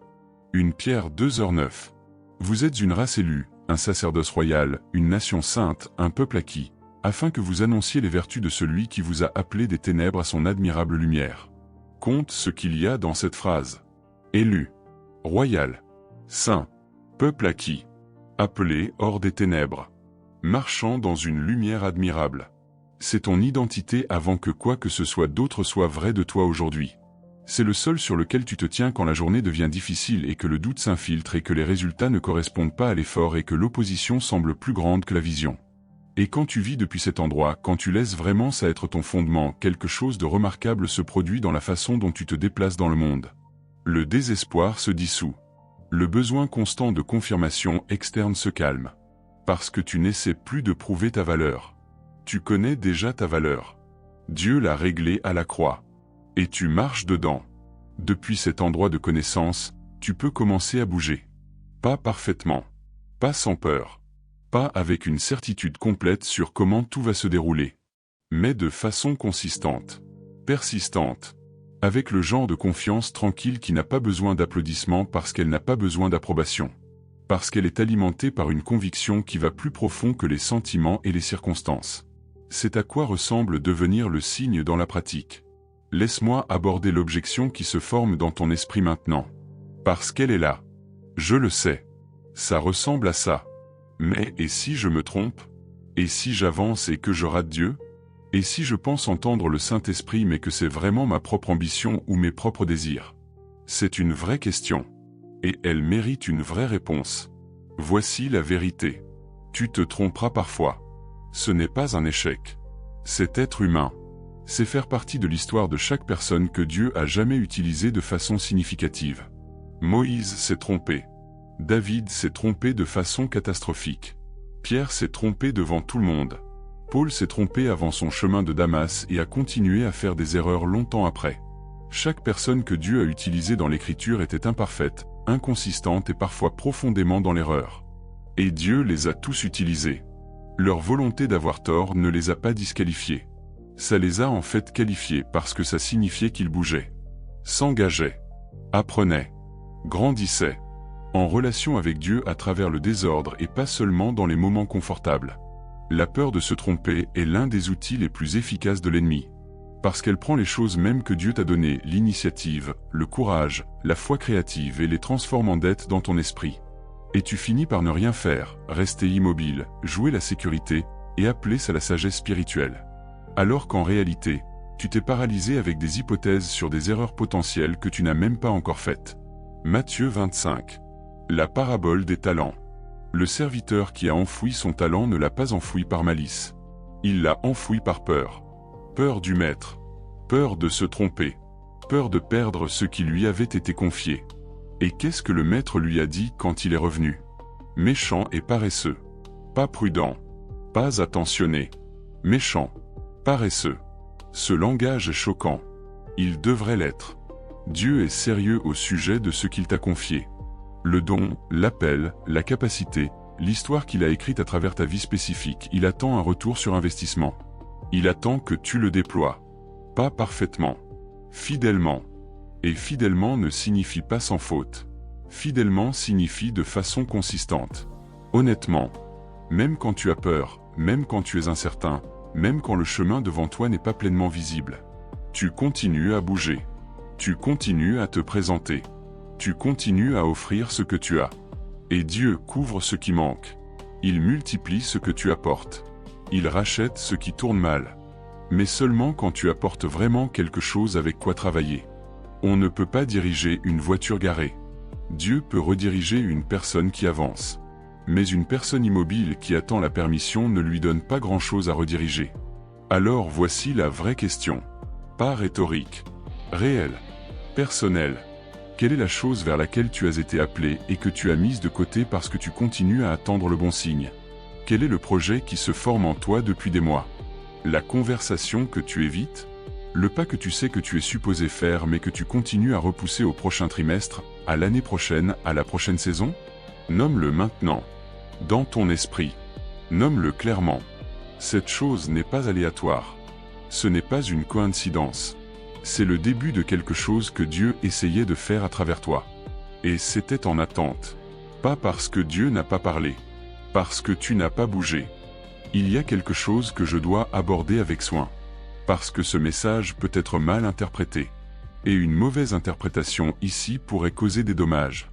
1 Pierre 2:9. Vous êtes une race élue, un sacerdoce royal, une nation sainte, un peuple acquis, afin que vous annonciez les vertus de celui qui vous a appelé des ténèbres à son admirable lumière. Compte ce qu'il y a dans cette phrase. Élu, royal, saint, peuple acquis, appelé hors des ténèbres, marchant dans une lumière admirable. C'est ton identité avant que quoi que ce soit d'autre soit vrai de toi aujourd'hui. C'est le sol sur lequel tu te tiens quand la journée devient difficile et que le doute s'infiltre et que les résultats ne correspondent pas à l'effort et que l'opposition semble plus grande que la vision. Et quand tu vis depuis cet endroit, quand tu laisses vraiment ça être ton fondement, quelque chose de remarquable se produit dans la façon dont tu te déplaces dans le monde. Le désespoir se dissout. Le besoin constant de confirmation externe se calme. Parce que tu n'essaies plus de prouver ta valeur. Tu connais déjà ta valeur. Dieu l'a réglée à la croix. Et tu marches dedans. Depuis cet endroit de connaissance, tu peux commencer à bouger. Pas parfaitement. Pas sans peur. Pas avec une certitude complète sur comment tout va se dérouler. Mais de façon consistante. Persistante. Avec le genre de confiance tranquille qui n'a pas besoin d'applaudissements parce qu'elle n'a pas besoin d'approbation. Parce qu'elle est alimentée par une conviction qui va plus profond que les sentiments et les circonstances. C'est à quoi ressemble devenir le signe dans la pratique. Laisse-moi aborder l'objection qui se forme dans ton esprit maintenant. Parce qu'elle est là. Je le sais. Ça ressemble à ça. Mais et si je me trompe? Et si j'avance et que je rate Dieu? Et si je pense entendre le Saint-Esprit mais que c'est vraiment ma propre ambition ou mes propres désirs? C'est une vraie question. Et elle mérite une vraie réponse. Voici la vérité. Tu te tromperas parfois. Ce n'est pas un échec. C'est être humain. C'est faire partie de l'histoire de chaque personne que Dieu a jamais utilisée de façon significative. Moïse s'est trompé. David s'est trompé de façon catastrophique. Pierre s'est trompé devant tout le monde. Paul s'est trompé avant son chemin de Damas et a continué à faire des erreurs longtemps après. Chaque personne que Dieu a utilisée dans l'Écriture était imparfaite, inconsistante et parfois profondément dans l'erreur. Et Dieu les a tous utilisés. Leur volonté d'avoir tort ne les a pas disqualifiés. Ça les a en fait qualifiés parce que ça signifiait qu'ils bougeaient, s'engageaient, apprenaient, grandissaient, en relation avec Dieu à travers le désordre et pas seulement dans les moments confortables. La peur de se tromper est l'un des outils les plus efficaces de l'ennemi. Parce qu'elle prend les choses même que Dieu t'a données, l'initiative, le courage, la foi créative et les transforme en dette dans ton esprit. Et tu finis par ne rien faire, rester immobile, jouer la sécurité, et appeler ça la sagesse spirituelle. Alors qu'en réalité, tu t'es paralysé avec des hypothèses sur des erreurs potentielles que tu n'as même pas encore faites. Matthieu 25. La parabole des talents. Le serviteur qui a enfoui son talent ne l'a pas enfoui par malice. Il l'a enfoui par peur. Peur du maître. Peur de se tromper. Peur de perdre ce qui lui avait été confié. Et qu'est-ce que le maître lui a dit quand il est revenu? Méchant et paresseux. Pas prudent. Pas attentionné. Méchant. Paresseux. Ce langage est choquant. Il devrait l'être. Dieu est sérieux au sujet de ce qu'il t'a confié. Le don, l'appel, la capacité, l'histoire qu'il a écrite à travers ta vie spécifique, il attend un retour sur investissement. Il attend que tu le déploies. Pas parfaitement. Fidèlement. Et fidèlement ne signifie pas sans faute. Fidèlement signifie de façon consistante. Honnêtement. Même quand tu as peur, même quand tu es incertain, même quand le chemin devant toi n'est pas pleinement visible. Tu continues à bouger. Tu continues à te présenter. Tu continues à offrir ce que tu as. Et Dieu couvre ce qui manque. Il multiplie ce que tu apportes. Il rachète ce qui tourne mal. Mais seulement quand tu apportes vraiment quelque chose avec quoi travailler. On ne peut pas diriger une voiture garée. Dieu peut rediriger une personne qui avance. Mais une personne immobile qui attend la permission ne lui donne pas grand-chose à rediriger. Alors voici la vraie question. Pas rhétorique. Réelle. Personnelle. Quelle est la chose vers laquelle tu as été appelé et que tu as mise de côté parce que tu continues à attendre le bon signe? Quel est le projet qui se forme en toi depuis des mois? La conversation que tu évites? Le pas que tu sais que tu es supposé faire mais que tu continues à repousser au prochain trimestre, à l'année prochaine, à la prochaine saison? Nomme-le maintenant. Dans ton esprit. Nomme-le clairement. Cette chose n'est pas aléatoire. Ce n'est pas une coïncidence. C'est le début de quelque chose que Dieu essayait de faire à travers toi. Et c'était en attente. Pas parce que Dieu n'a pas parlé. Parce que tu n'as pas bougé. Il y a quelque chose que je dois aborder avec soin. Parce que ce message peut être mal interprété. Et une mauvaise interprétation ici pourrait causer des dommages.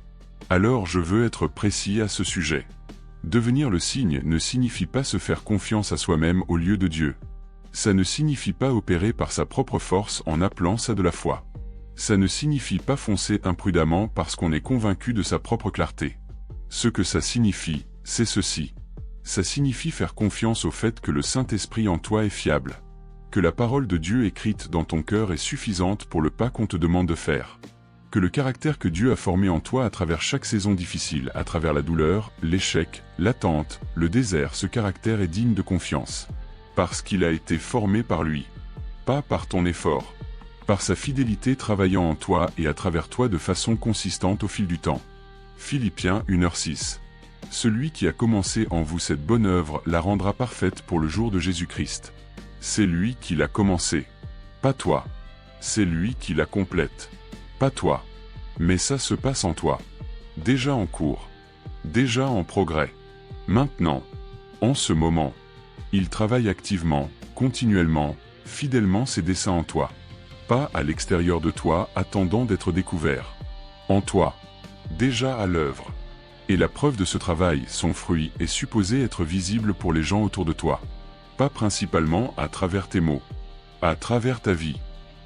Alors je veux être précis à ce sujet. Devenir le signe ne signifie pas se faire confiance à soi-même au lieu de Dieu. Ça ne signifie pas opérer par sa propre force en appelant ça de la foi. Ça ne signifie pas foncer imprudemment parce qu'on est convaincu de sa propre clarté. Ce que ça signifie, c'est ceci. Ça signifie faire confiance au fait que le Saint-Esprit en toi est fiable. Que la parole de Dieu écrite dans ton cœur est suffisante pour le pas qu'on te demande de faire. Que le caractère que Dieu a formé en toi à travers chaque saison difficile, à travers la douleur, l'échec, l'attente, le désert, ce caractère est digne de confiance. Parce qu'il a été formé par lui. Pas par ton effort. Par sa fidélité travaillant en toi et à travers toi de façon consistante au fil du temps. Philippiens 1h6. Celui qui a commencé en vous cette bonne œuvre la rendra parfaite pour le jour de Jésus-Christ. C'est lui qui l'a commencé. Pas toi. C'est lui qui la complète. Pas toi. Mais ça se passe en toi. Déjà en cours. Déjà en progrès. Maintenant. En ce moment. Il travaille activement, continuellement, fidèlement ses desseins en toi. Pas à l'extérieur de toi attendant d'être découvert. En toi. Déjà à l'œuvre. Et la preuve de ce travail, son fruit, est supposé être visible pour les gens autour de toi. Pas principalement à travers tes mots. À travers ta vie.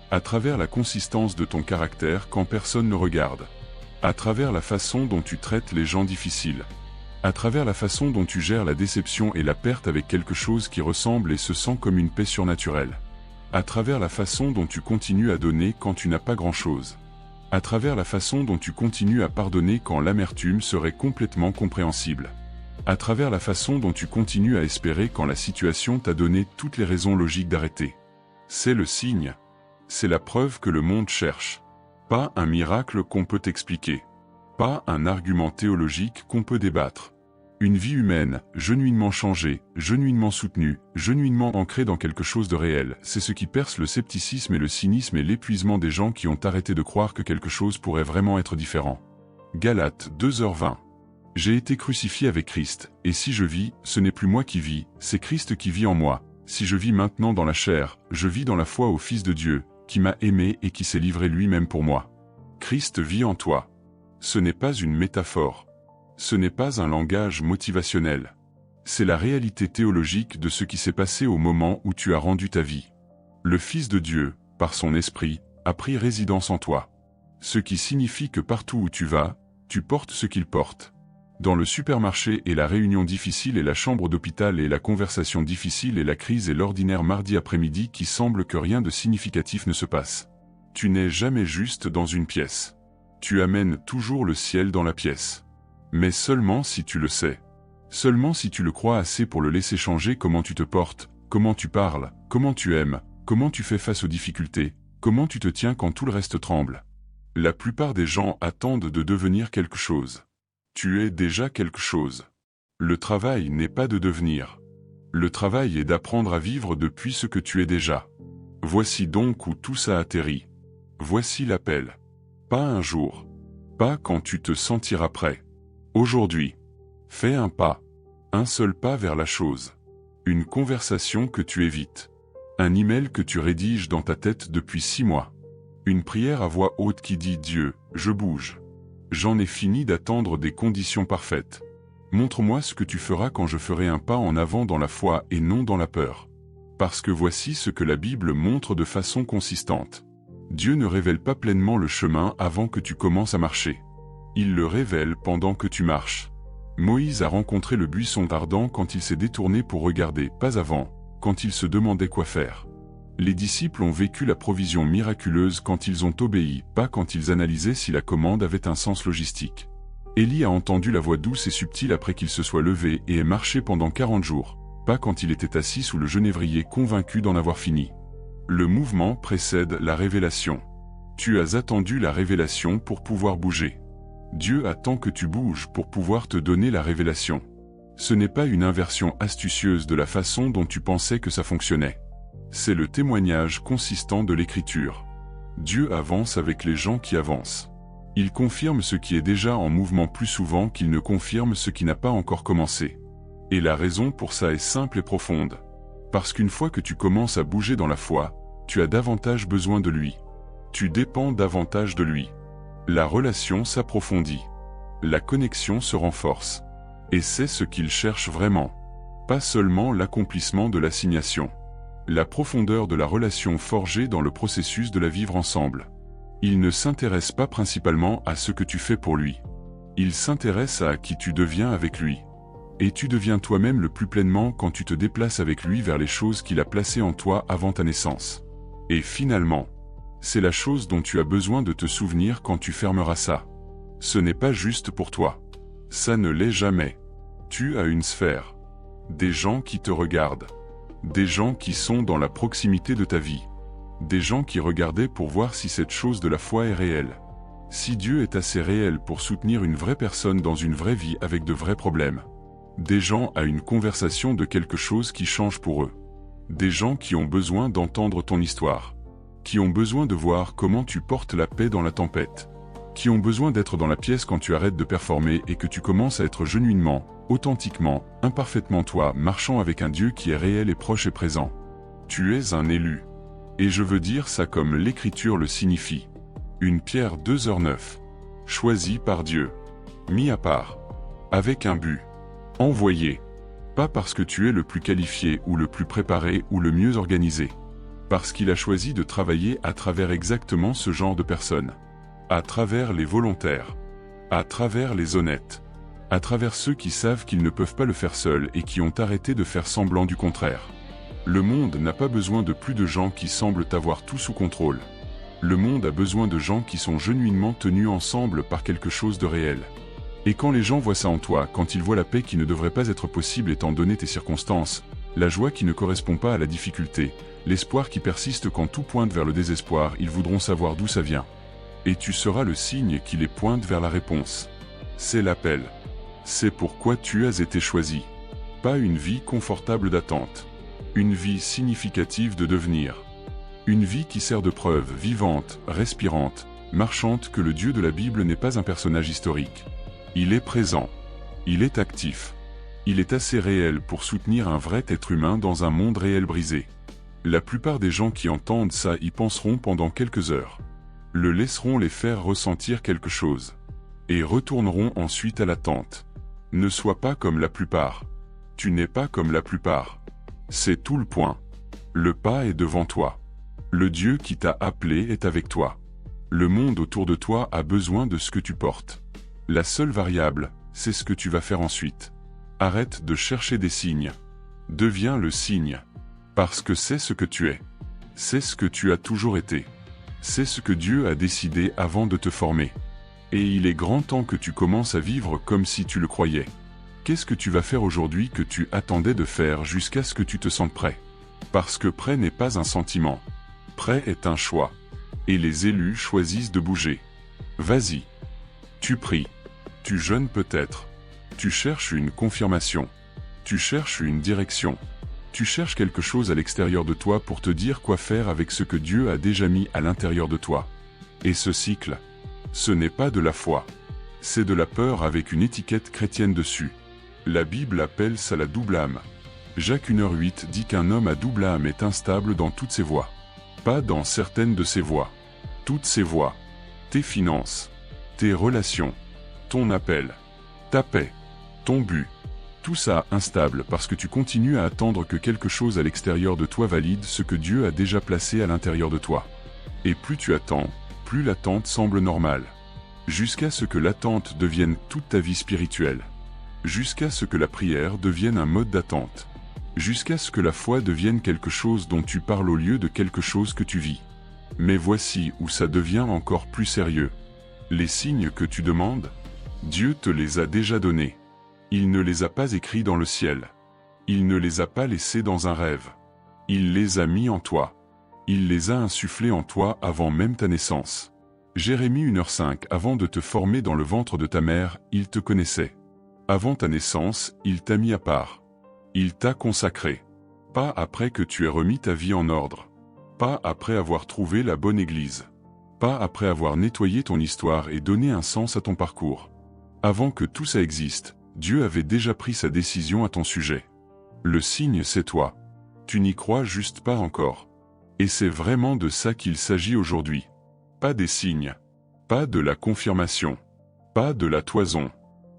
À travers la consistance de ton caractère quand personne ne regarde. À travers la façon dont tu traites les gens difficiles. À travers la façon dont tu gères la déception et la perte avec quelque chose qui ressemble et se sent comme une paix surnaturelle. À travers la façon dont tu continues à donner quand tu n'as pas grand-chose. À travers la façon dont tu continues à pardonner quand l'amertume serait complètement compréhensible. À travers la façon dont tu continues à espérer quand la situation t'a donné toutes les raisons logiques d'arrêter. C'est le signe. C'est la preuve que le monde cherche. Pas un miracle qu'on peut expliquer. Pas un argument théologique qu'on peut débattre. Une vie humaine, genuinement changée, genuinement soutenue, genuinement ancrée dans quelque chose de réel, c'est ce qui perce le scepticisme et le cynisme et l'épuisement des gens qui ont arrêté de croire que quelque chose pourrait vraiment être différent. Galates 2h20. J'ai été crucifié avec Christ, et si je vis, ce n'est plus moi qui vis, c'est Christ qui vit en moi. Si je vis maintenant dans la chair, je vis dans la foi au Fils de Dieu, qui m'a aimé et qui s'est livré lui-même pour moi. Christ vit en toi. Ce n'est pas une métaphore. Ce n'est pas un langage motivationnel. C'est la réalité théologique de ce qui s'est passé au moment où tu as rendu ta vie. Le Fils de Dieu, par son Esprit, a pris résidence en toi. Ce qui signifie que partout où tu vas, tu portes ce qu'il porte. Dans le supermarché et la réunion difficile et la chambre d'hôpital et la conversation difficile et la crise et l'ordinaire mardi après-midi qui semble que rien de significatif ne se passe. Tu n'es jamais juste dans une pièce. Tu amènes toujours le ciel dans la pièce. Mais seulement si tu le sais. Seulement si tu le crois assez pour le laisser changer comment tu te portes, comment tu parles, comment tu aimes, comment tu fais face aux difficultés, comment tu te tiens quand tout le reste tremble. La plupart des gens attendent de devenir quelque chose. Tu es déjà quelque chose. Le travail n'est pas de devenir. Le travail est d'apprendre à vivre depuis ce que tu es déjà. Voici donc où tout ça atterrit. Voici l'appel. Pas un jour. Pas quand tu te sentiras prêt. Aujourd'hui. Fais un pas. Un seul pas vers la chose. Une conversation que tu évites. Un email que tu rédiges dans ta tête depuis 6 mois. Une prière à voix haute qui dit « Dieu, je bouge. J'en ai fini d'attendre des conditions parfaites. Montre-moi ce que tu feras quand je ferai un pas en avant dans la foi et non dans la peur. Parce que voici ce que la Bible montre de façon consistante. Dieu ne révèle pas pleinement le chemin avant que tu commences à marcher. Il le révèle pendant que tu marches. Moïse a rencontré le buisson ardent quand il s'est détourné pour regarder, pas avant, quand il se demandait quoi faire. Les disciples ont vécu la provision miraculeuse quand ils ont obéi, pas quand ils analysaient si la commande avait un sens logistique. Élie a entendu la voix douce et subtile après qu'il se soit levé et ait marché pendant 40 jours, pas quand il était assis sous le genévrier convaincu d'en avoir fini. Le mouvement précède la révélation. Tu as attendu la révélation pour pouvoir bouger. Dieu attend que tu bouges pour pouvoir te donner la révélation. Ce n'est pas une inversion astucieuse de la façon dont tu pensais que ça fonctionnait. C'est le témoignage consistant de l'Écriture. Dieu avance avec les gens qui avancent. Il confirme ce qui est déjà en mouvement plus souvent qu'il ne confirme ce qui n'a pas encore commencé. Et la raison pour ça est simple et profonde. Parce qu'une fois que tu commences à bouger dans la foi, tu as davantage besoin de lui. Tu dépends davantage de lui. La relation s'approfondit. La connexion se renforce. Et c'est ce qu'il cherche vraiment. Pas seulement l'accomplissement de l'assignation. La profondeur de la relation forgée dans le processus de la vivre ensemble. Il ne s'intéresse pas principalement à ce que tu fais pour lui. Il s'intéresse à qui tu deviens avec lui. Et tu deviens toi-même le plus pleinement quand tu te déplaces avec lui vers les choses qu'il a placées en toi avant ta naissance. Et finalement, c'est la chose dont tu as besoin de te souvenir quand tu fermeras ça. Ce n'est pas juste pour toi. Ça ne l'est jamais. Tu as une sphère. Des gens qui te regardent. Des gens qui sont dans la proximité de ta vie. Des gens qui regardaient pour voir si cette chose de la foi est réelle. Si Dieu est assez réel pour soutenir une vraie personne dans une vraie vie avec de vrais problèmes. Des gens à une conversation de quelque chose qui change pour eux. Des gens qui ont besoin d'entendre ton histoire. Qui ont besoin de voir comment tu portes la paix dans la tempête. Qui ont besoin d'être dans la pièce quand tu arrêtes de performer et que tu commences à être genuinement, authentiquement, imparfaitement toi, marchant avec un Dieu qui est réel et proche et présent. Tu es un élu. Et je veux dire ça comme l'Écriture le signifie. Une Pierre 2h9. Choisi par Dieu. Mis à part. Avec un but. Envoyé. Pas parce que tu es le plus qualifié ou le plus préparé ou le mieux organisé. Parce qu'il a choisi de travailler à travers exactement ce genre de personnes. À travers les volontaires. À travers les honnêtes. À travers ceux qui savent qu'ils ne peuvent pas le faire seuls et qui ont arrêté de faire semblant du contraire. Le monde n'a pas besoin de plus de gens qui semblent avoir tout sous contrôle. Le monde a besoin de gens qui sont genuinement tenus ensemble par quelque chose de réel. Et quand les gens voient ça en toi, quand ils voient la paix qui ne devrait pas être possible étant donné tes circonstances, la joie qui ne correspond pas à la difficulté, l'espoir qui persiste quand tout pointe vers le désespoir, ils voudront savoir d'où ça vient. Et tu seras le signe qui les pointe vers la réponse. C'est l'appel. C'est pourquoi tu as été choisi. Pas une vie confortable d'attente. Une vie significative de devenir. Une vie qui sert de preuve vivante, respirante, marchante que le Dieu de la Bible n'est pas un personnage historique. Il est présent. Il est actif. Il est assez réel pour soutenir un vrai être humain dans un monde réel brisé. La plupart des gens qui entendent ça y penseront pendant quelques heures. Le laisseront les faire ressentir quelque chose. Et retourneront ensuite à l'attente. Ne sois pas comme la plupart. Tu n'es pas comme la plupart. C'est tout le point. Le pas est devant toi. Le Dieu qui t'a appelé est avec toi. Le monde autour de toi a besoin de ce que tu portes. La seule variable, c'est ce que tu vas faire ensuite. Arrête de chercher des signes. Deviens le signe. Parce que c'est ce que tu es. C'est ce que tu as toujours été. C'est ce que Dieu a décidé avant de te former. Et il est grand temps que tu commences à vivre comme si tu le croyais. Qu'est-ce que tu vas faire aujourd'hui que tu attendais de faire jusqu'à ce que tu te sentes prêt? Parce que prêt n'est pas un sentiment. Prêt est un choix. Et les élus choisissent de bouger. Vas-y. Tu pries. Tu jeûnes peut-être. Tu cherches une confirmation. Tu cherches une direction. Tu cherches quelque chose à l'extérieur de toi pour te dire quoi faire avec ce que Dieu a déjà mis à l'intérieur de toi. Et ce cycle, ce n'est pas de la foi. C'est de la peur avec une étiquette chrétienne dessus. La Bible appelle ça la double âme. Jacques 1h8 dit qu'un homme à double âme est instable dans toutes ses voies. Pas dans certaines de ses voies. Toutes ses voies. Tes finances. Tes relations. Ton appel. Ta paix. Ton but. Tout ça instable parce que tu continues à attendre que quelque chose à l'extérieur de toi valide ce que Dieu a déjà placé à l'intérieur de toi. Et plus tu attends, plus l'attente semble normale. Jusqu'à ce que l'attente devienne toute ta vie spirituelle. Jusqu'à ce que la prière devienne un mode d'attente. Jusqu'à ce que la foi devienne quelque chose dont tu parles au lieu de quelque chose que tu vis. Mais voici où ça devient encore plus sérieux. Les signes que tu demandes, Dieu te les a déjà donnés. Il ne les a pas écrits dans le ciel. Il ne les a pas laissés dans un rêve. Il les a mis en toi. Il les a insufflés en toi avant même ta naissance. Jérémie 1h5. Avant de te former dans le ventre de ta mère, il te connaissait. Avant ta naissance, il t'a mis à part. Il t'a consacré. Pas après que tu aies remis ta vie en ordre. Pas après avoir trouvé la bonne église. Pas après avoir nettoyé ton histoire et donné un sens à ton parcours. Avant que tout ça existe, Dieu avait déjà pris sa décision à ton sujet. Le signe, c'est toi. Tu n'y crois juste pas encore. Et c'est vraiment de ça qu'il s'agit aujourd'hui. Pas des signes. Pas de la confirmation. Pas de la toison.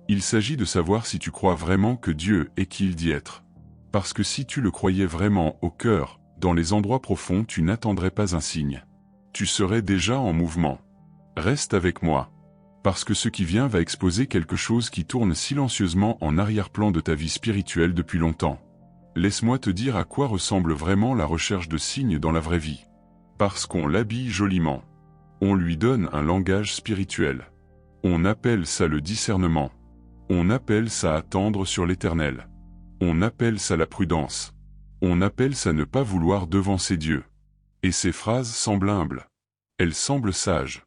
Il s'agit de savoir si tu crois vraiment que Dieu est qui il dit être. Parce que si tu le croyais vraiment au cœur, dans les endroits profonds, tu n'attendrais pas un signe. Tu serais déjà en mouvement. Reste avec moi. Parce que ce qui vient va exposer quelque chose qui tourne silencieusement en arrière-plan de ta vie spirituelle depuis longtemps. Laisse-moi te dire à quoi ressemble vraiment la recherche de signes dans la vraie vie. Parce qu'on l'habille joliment. On lui donne un langage spirituel. On appelle ça le discernement. On appelle ça attendre sur l'Éternel. On appelle ça la prudence. On appelle ça ne pas vouloir devancer Dieu. Et ces phrases semblent humbles. Elles semblent sages.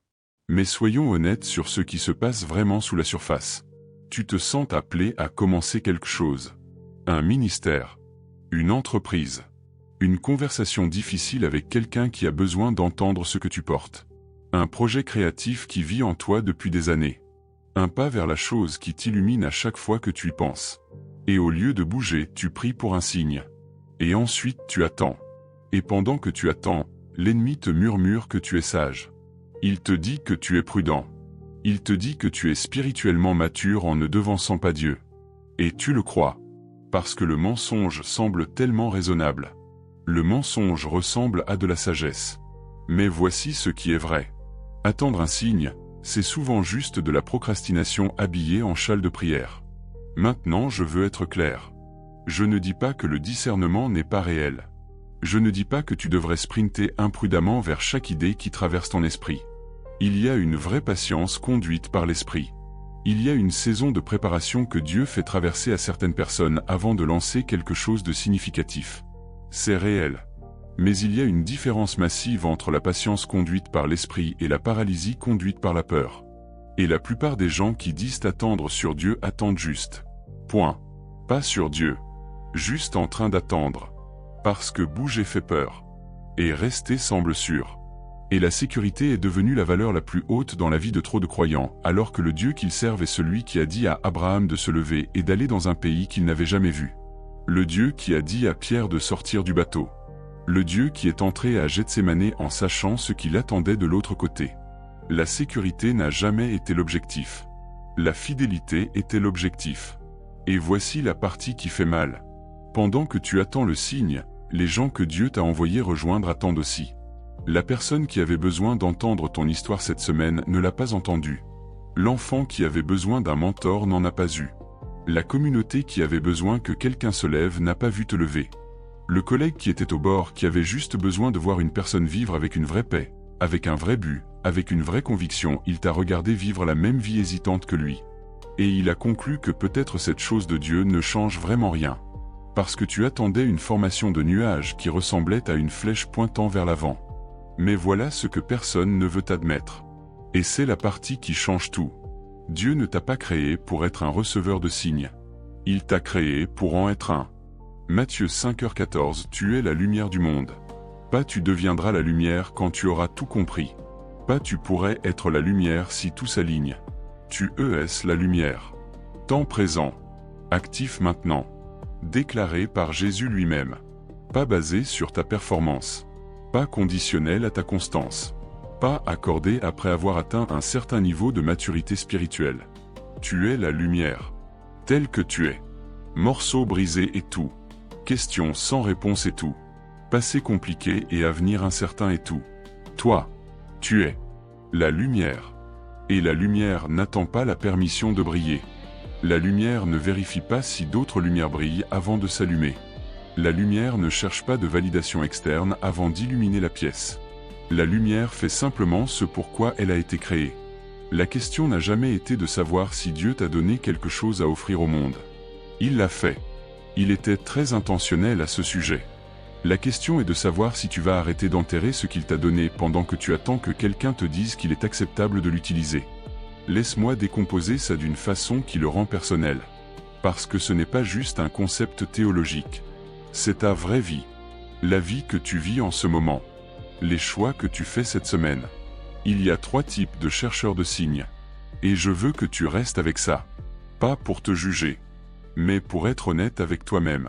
Mais soyons honnêtes sur ce qui se passe vraiment sous la surface. Tu te sens appelé à commencer quelque chose. Un ministère. Une entreprise. Une conversation difficile avec quelqu'un qui a besoin d'entendre ce que tu portes. Un projet créatif qui vit en toi depuis des années. Un pas vers la chose qui t'illumine à chaque fois que tu y penses. Et au lieu de bouger, tu pries pour un signe. Et ensuite tu attends. Et pendant que tu attends, l'ennemi te murmure que tu es sage. Il te dit que tu es prudent. Il te dit que tu es spirituellement mature en ne devançant pas Dieu. Et tu le crois. Parce que le mensonge semble tellement raisonnable. Le mensonge ressemble à de la sagesse. Mais voici ce qui est vrai. Attendre un signe, c'est souvent juste de la procrastination habillée en châle de prière. Maintenant je veux être clair. Je ne dis pas que le discernement n'est pas réel. Je ne dis pas que tu devrais sprinter imprudemment vers chaque idée qui traverse ton esprit. Il y a une vraie patience conduite par l'esprit. Il y a une saison de préparation que Dieu fait traverser à certaines personnes avant de lancer quelque chose de significatif. C'est réel. Mais il y a une différence massive entre la patience conduite par l'esprit et la paralysie conduite par la peur. Et la plupart des gens qui disent attendre sur Dieu attendent juste. Point. Pas sur Dieu. Juste en train d'attendre. Parce que bouger fait peur. Et rester semble sûr. Et la sécurité est devenue la valeur la plus haute dans la vie de trop de croyants, alors que le Dieu qu'ils servent est celui qui a dit à Abraham de se lever et d'aller dans un pays qu'il n'avait jamais vu. Le Dieu qui a dit à Pierre de sortir du bateau. Le Dieu qui est entré à Gethsémanée en sachant ce qui l'attendait de l'autre côté. La sécurité n'a jamais été l'objectif. La fidélité était l'objectif. Et voici la partie qui fait mal. Pendant que tu attends le signe, les gens que Dieu t'a envoyés rejoindre attendent aussi. La personne qui avait besoin d'entendre ton histoire cette semaine ne l'a pas entendue. L'enfant qui avait besoin d'un mentor n'en a pas eu. La communauté qui avait besoin que quelqu'un se lève n'a pas vu te lever. Le collègue qui était au bord, qui avait juste besoin de voir une personne vivre avec une vraie paix, avec un vrai but, avec une vraie conviction, il t'a regardé vivre la même vie hésitante que lui. Et il a conclu que peut-être cette chose de Dieu ne change vraiment rien. Parce que tu attendais une formation de nuages qui ressemblait à une flèche pointant vers l'avant. Mais voilà ce que personne ne veut admettre. Et c'est la partie qui change tout. Dieu ne t'a pas créé pour être un receveur de signes. Il t'a créé pour en être un. Matthieu 5h14, tu es la lumière du monde. Pas tu deviendras la lumière quand tu auras tout compris. Pas tu pourrais être la lumière si tout s'aligne. Tu es la lumière. Temps présent. Actif maintenant. Déclaré par Jésus lui-même. Pas basé sur ta performance. Pas conditionnel à ta constance. Pas accordé après avoir atteint un certain niveau de maturité spirituelle. Tu es la lumière. Tel que tu es. Morceau brisé et tout. Question sans réponse et tout. Passé compliqué et avenir incertain et tout. Toi, tu es la lumière. Et la lumière n'attend pas la permission de briller. La lumière ne vérifie pas si d'autres lumières brillent avant de s'allumer. La lumière ne cherche pas de validation externe avant d'illuminer la pièce. La lumière fait simplement ce pourquoi elle a été créée. La question n'a jamais été de savoir si Dieu t'a donné quelque chose à offrir au monde. Il l'a fait. Il était très intentionnel à ce sujet. La question est de savoir si tu vas arrêter d'enterrer ce qu'il t'a donné pendant que tu attends que quelqu'un te dise qu'il est acceptable de l'utiliser. Laisse-moi décomposer ça d'une façon qui le rend personnel. Parce que ce n'est pas juste un concept théologique. C'est ta vraie vie. La vie que tu vis en ce moment. Les choix que tu fais cette semaine. Il y a 3 types de chercheurs de signes. Et je veux que tu restes avec ça. Pas pour te juger. Mais pour être honnête avec toi-même.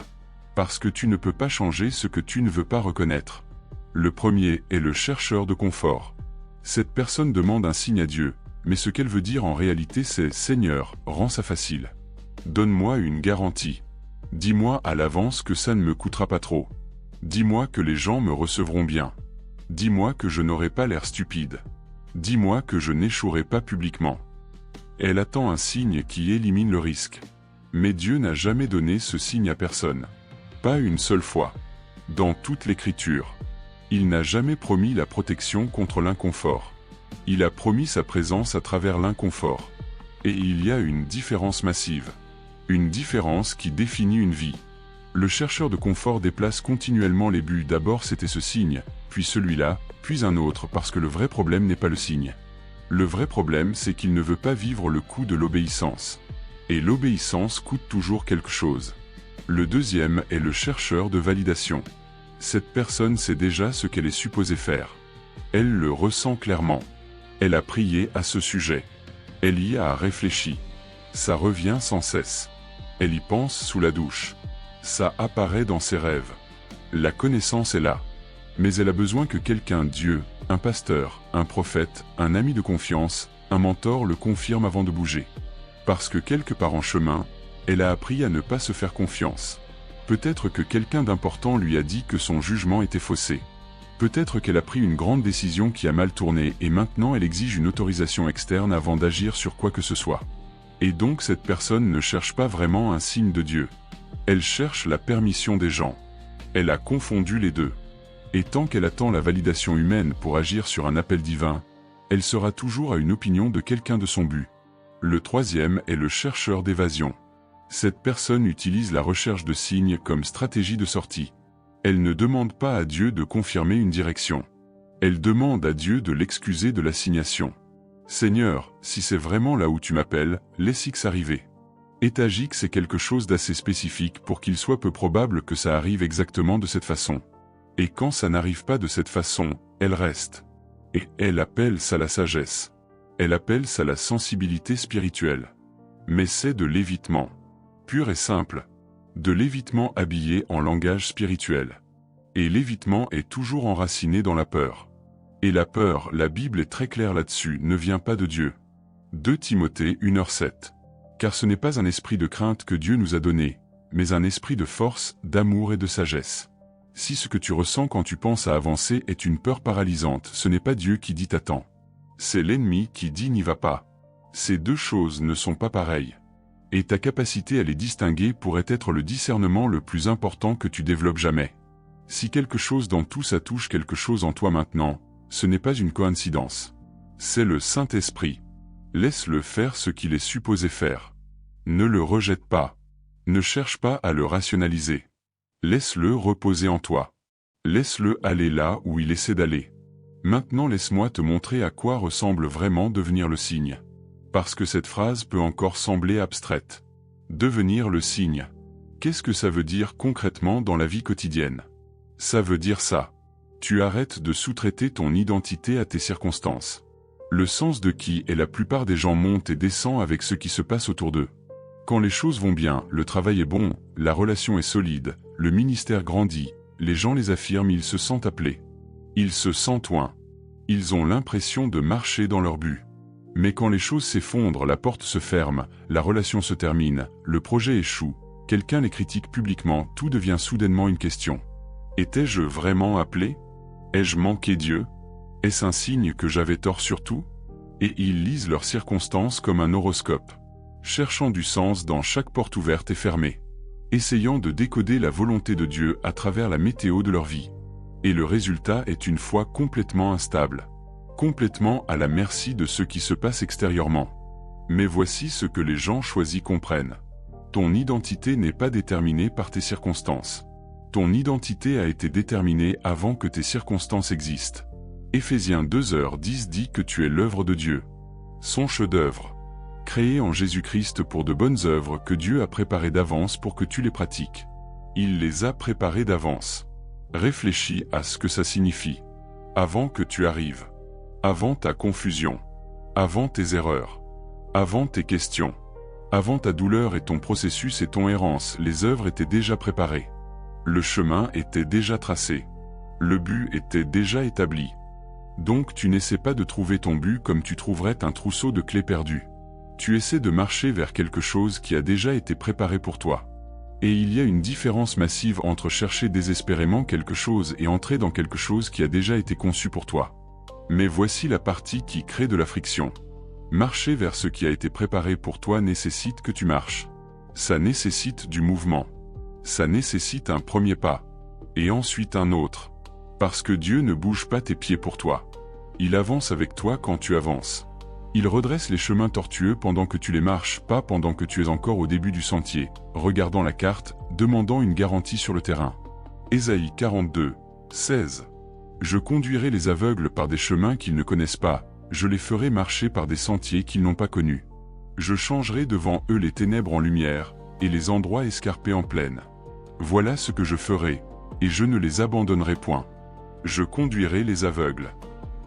Parce que tu ne peux pas changer ce que tu ne veux pas reconnaître. Le premier est le chercheur de confort. Cette personne demande un signe à Dieu, mais ce qu'elle veut dire en réalité c'est « Seigneur, rends ça facile. Donne-moi une garantie. Dis-moi à l'avance que ça ne me coûtera pas trop. Dis-moi que les gens me recevront bien. Dis-moi que je n'aurai pas l'air stupide. Dis-moi que je n'échouerai pas publiquement. » Elle attend un signe qui élimine le risque. Mais Dieu n'a jamais donné ce signe à personne. Pas une seule fois. Dans toute l'Écriture. Il n'a jamais promis la protection contre l'inconfort. Il a promis sa présence à travers l'inconfort. Et il y a une différence massive. Une différence qui définit une vie. Le chercheur de confort déplace continuellement les buts. D'abord c'était ce signe, puis celui-là, puis un autre parce que le vrai problème n'est pas le signe. Le vrai problème c'est qu'il ne veut pas vivre le coût de l'obéissance. Et l'obéissance coûte toujours quelque chose. Le deuxième est le chercheur de validation. Cette personne sait déjà ce qu'elle est supposée faire. Elle le ressent clairement. Elle a prié à ce sujet. Elle y a réfléchi. Ça revient sans cesse. Elle y pense sous la douche. Ça apparaît dans ses rêves. La connaissance est là. Mais elle a besoin que quelqu'un, Dieu, un pasteur, un prophète, un ami de confiance, un mentor le confirme avant de bouger. Parce que quelque part en chemin, elle a appris à ne pas se faire confiance. Peut-être que quelqu'un d'important lui a dit que son jugement était faussé. Peut-être qu'elle a pris une grande décision qui a mal tourné et maintenant elle exige une autorisation externe avant d'agir sur quoi que ce soit. Et donc cette personne ne cherche pas vraiment un signe de Dieu. Elle cherche la permission des gens. Elle a confondu les deux. Et tant qu'elle attend la validation humaine pour agir sur un appel divin, elle sera toujours à une opinion de quelqu'un de son but. Le troisième est le chercheur d'évasion. Cette personne utilise la recherche de signes comme stratégie de sortie. Elle ne demande pas à Dieu de confirmer une direction. Elle demande à Dieu de l'excuser de l'assignation. Seigneur, si c'est vraiment là où tu m'appelles, laisse X arriver. Étage X est quelque chose d'assez spécifique pour qu'il soit peu probable que ça arrive exactement de cette façon. Et quand ça n'arrive pas de cette façon, elle reste. Et elle appelle ça la sagesse. Elle appelle ça la sensibilité spirituelle. Mais c'est de l'évitement. Pur et simple. De l'évitement habillé en langage spirituel. Et l'évitement est toujours enraciné dans la peur. Et la peur, la Bible est très claire là-dessus, ne vient pas de Dieu. 2 Timothée 1h7. Car ce n'est pas un esprit de crainte que Dieu nous a donné, mais un esprit de force, d'amour et de sagesse. Si ce que tu ressens quand tu penses à avancer est une peur paralysante, ce n'est pas Dieu qui dit t'attends. C'est l'ennemi qui dit n'y va pas. Ces deux choses ne sont pas pareilles. Et ta capacité à les distinguer pourrait être le discernement le plus important que tu développes jamais. Si quelque chose dans tout ça touche quelque chose en toi maintenant, ce n'est pas une coïncidence. C'est le Saint-Esprit. Laisse-le faire ce qu'il est supposé faire. Ne le rejette pas. Ne cherche pas à le rationaliser. Laisse-le reposer en toi. Laisse-le aller là où il essaie d'aller. Maintenant laisse-moi te montrer à quoi ressemble vraiment devenir le signe. Parce que cette phrase peut encore sembler abstraite. Devenir le signe. Qu'est-ce que ça veut dire concrètement dans la vie quotidienne? Ça veut dire ça. Tu arrêtes de sous-traiter ton identité à tes circonstances. Le sens de qui est la plupart des gens monte et descend avec ce qui se passe autour d'eux. Quand les choses vont bien, le travail est bon, la relation est solide, le ministère grandit, les gens les affirment, ils se sentent appelés. Ils se sentent loin. Ils ont l'impression de marcher dans leur but. Mais quand les choses s'effondrent, la porte se ferme, la relation se termine, le projet échoue, quelqu'un les critique publiquement, tout devient soudainement une question. Étais-je vraiment appelé? Ai-je manqué Dieu? Est-ce un signe que j'avais tort sur tout? Et ils lisent leurs circonstances comme un horoscope, cherchant du sens dans chaque porte ouverte et fermée, essayant de décoder la volonté de Dieu à travers la météo de leur vie. Et le résultat est une foi complètement instable, complètement à la merci de ce qui se passe extérieurement. Mais voici ce que les gens choisis comprennent. Ton identité n'est pas déterminée par tes circonstances. Ton identité a été déterminée avant que tes circonstances existent. Éphésiens 2h10 dit que tu es l'œuvre de Dieu. Son chef-d'œuvre. Créé en Jésus-Christ pour de bonnes œuvres que Dieu a préparées d'avance pour que tu les pratiques. Il les a préparées d'avance. Réfléchis à ce que ça signifie. Avant que tu arrives. Avant ta confusion. Avant tes erreurs. Avant tes questions. Avant ta douleur et ton processus et ton errance, les œuvres étaient déjà préparées. Le chemin était déjà tracé. Le but était déjà établi. Donc tu n'essaies pas de trouver ton but comme tu trouverais un trousseau de clés perdues. Tu essaies de marcher vers quelque chose qui a déjà été préparé pour toi. Et il y a une différence massive entre chercher désespérément quelque chose et entrer dans quelque chose qui a déjà été conçu pour toi. Mais voici la partie qui crée de la friction. Marcher vers ce qui a été préparé pour toi nécessite que tu marches. Ça nécessite du mouvement. Ça nécessite un premier pas. Et ensuite un autre. Parce que Dieu ne bouge pas tes pieds pour toi. Il avance avec toi quand tu avances. Il redresse les chemins tortueux pendant que tu les marches, pas pendant que tu es encore au début du sentier, regardant la carte, demandant une garantie sur le terrain. Ésaïe 42, 16. Je conduirai les aveugles par des chemins qu'ils ne connaissent pas, je les ferai marcher par des sentiers qu'ils n'ont pas connus. Je changerai devant eux les ténèbres en lumière, et les endroits escarpés en plaine. Voilà ce que je ferai, et je ne les abandonnerai point. Je conduirai les aveugles.